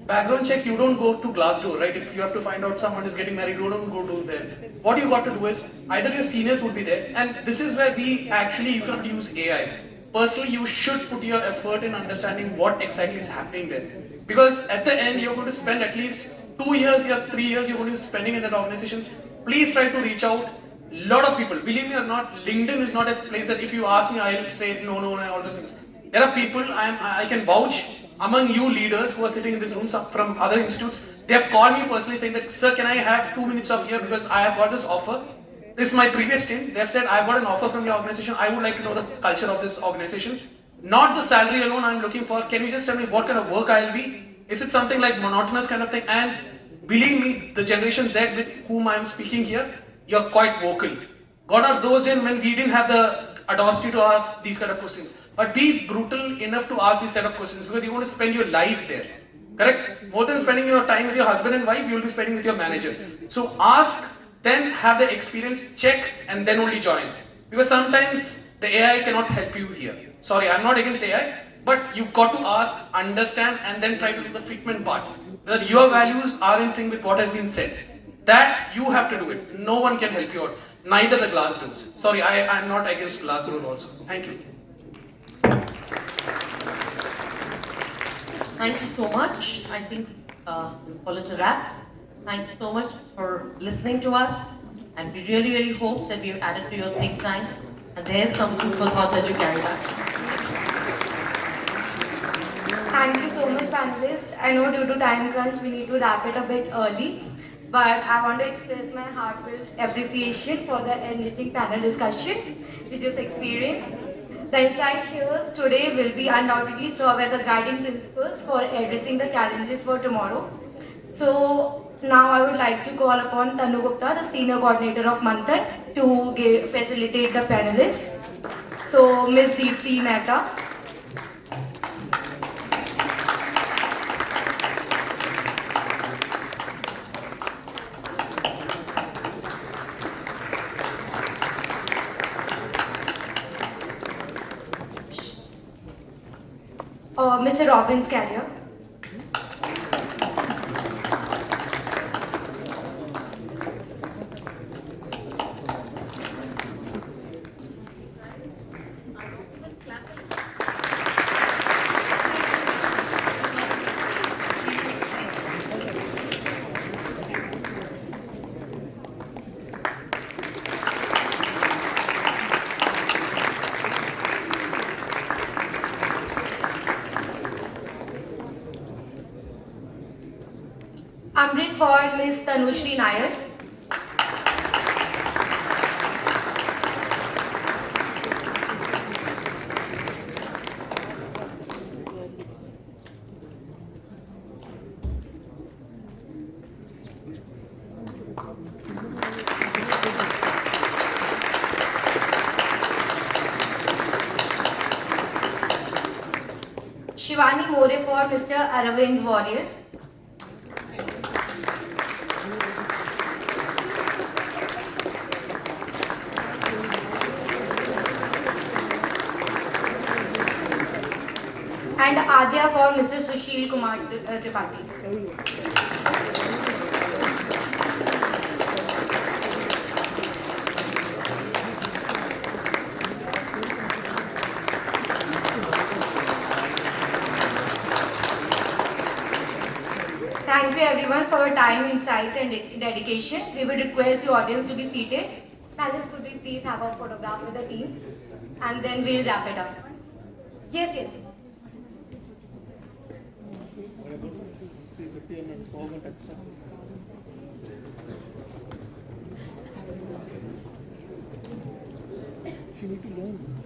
Background check, you don't go to Glassdoor, right? If you have to find out someone is getting married, you don't go to there. What you got to do is, either your seniors would be there, and this is where you cannot use AI. Personally, you should put your effort in understanding what exactly is happening there. Because at the end, you're going to spend at least 2 years or 3 years you're going to be spending in that organizations. Please try to reach out. Lot of people, believe me or not, LinkedIn is not a place that if you ask me, I'll say no, all those things. There are people, I can vouch among you leaders who are sitting in this room from other institutes. They have called me personally saying that, sir, can I have 2 minutes of here because I have got this offer. This is my previous team. They have said, I've got an offer from your organization. I would like to know the culture of this organization. Not the salary alone I'm looking for. Can you just tell me what kind of work I'll be? Is it something like monotonous kind of thing? And believe me, the Generation Z with whom I'm speaking here, you're quite vocal. God are those in when we didn't have the audacity to ask these kind of questions. But be brutal enough to ask these set of questions because you want to spend your life there. Correct? More than spending your time with your husband and wife, you will be spending with your manager. So ask, then have the experience, check, and then only join. Because sometimes the AI cannot help you here. Sorry, I'm not against AI, but you got to ask, understand, and then try to do the fitment part. That your values are in sync with what has been said. That you have to do it. No one can help you out. Neither the glass doors. Sorry, I'm not against glass door also. Thank you. Thank you so much. I think we'll call it a wrap. Thank you so much for listening to us. And we really, really hope that we've added to your think tank. And there's some food for thought that you carry back. Thank you so much, panelists. I know due to time crunch, we need to wrap it a bit early. But I want to express my heartfelt appreciation for the enriching panel discussion we just experienced. The insight shares today will be undoubtedly serve as a guiding principles for addressing the challenges for tomorrow. So now I would like to call upon Tanu Gupta, the Senior Coordinator of Manthan, to facilitate the panelists. So Ms. Deepthi Mehta. Mr. Robbins Carrier. Amrit for Ms. Tanushri Nair. Shivani More for Mr. Aravind Warrior. And Adya for Mr. Sushil Kumar Tripathi. time, insights, and dedication. We would request the audience to be seated. Alice, could we please have a photograph with the team? And then we'll wrap it up. Yes, yes. She need to learn.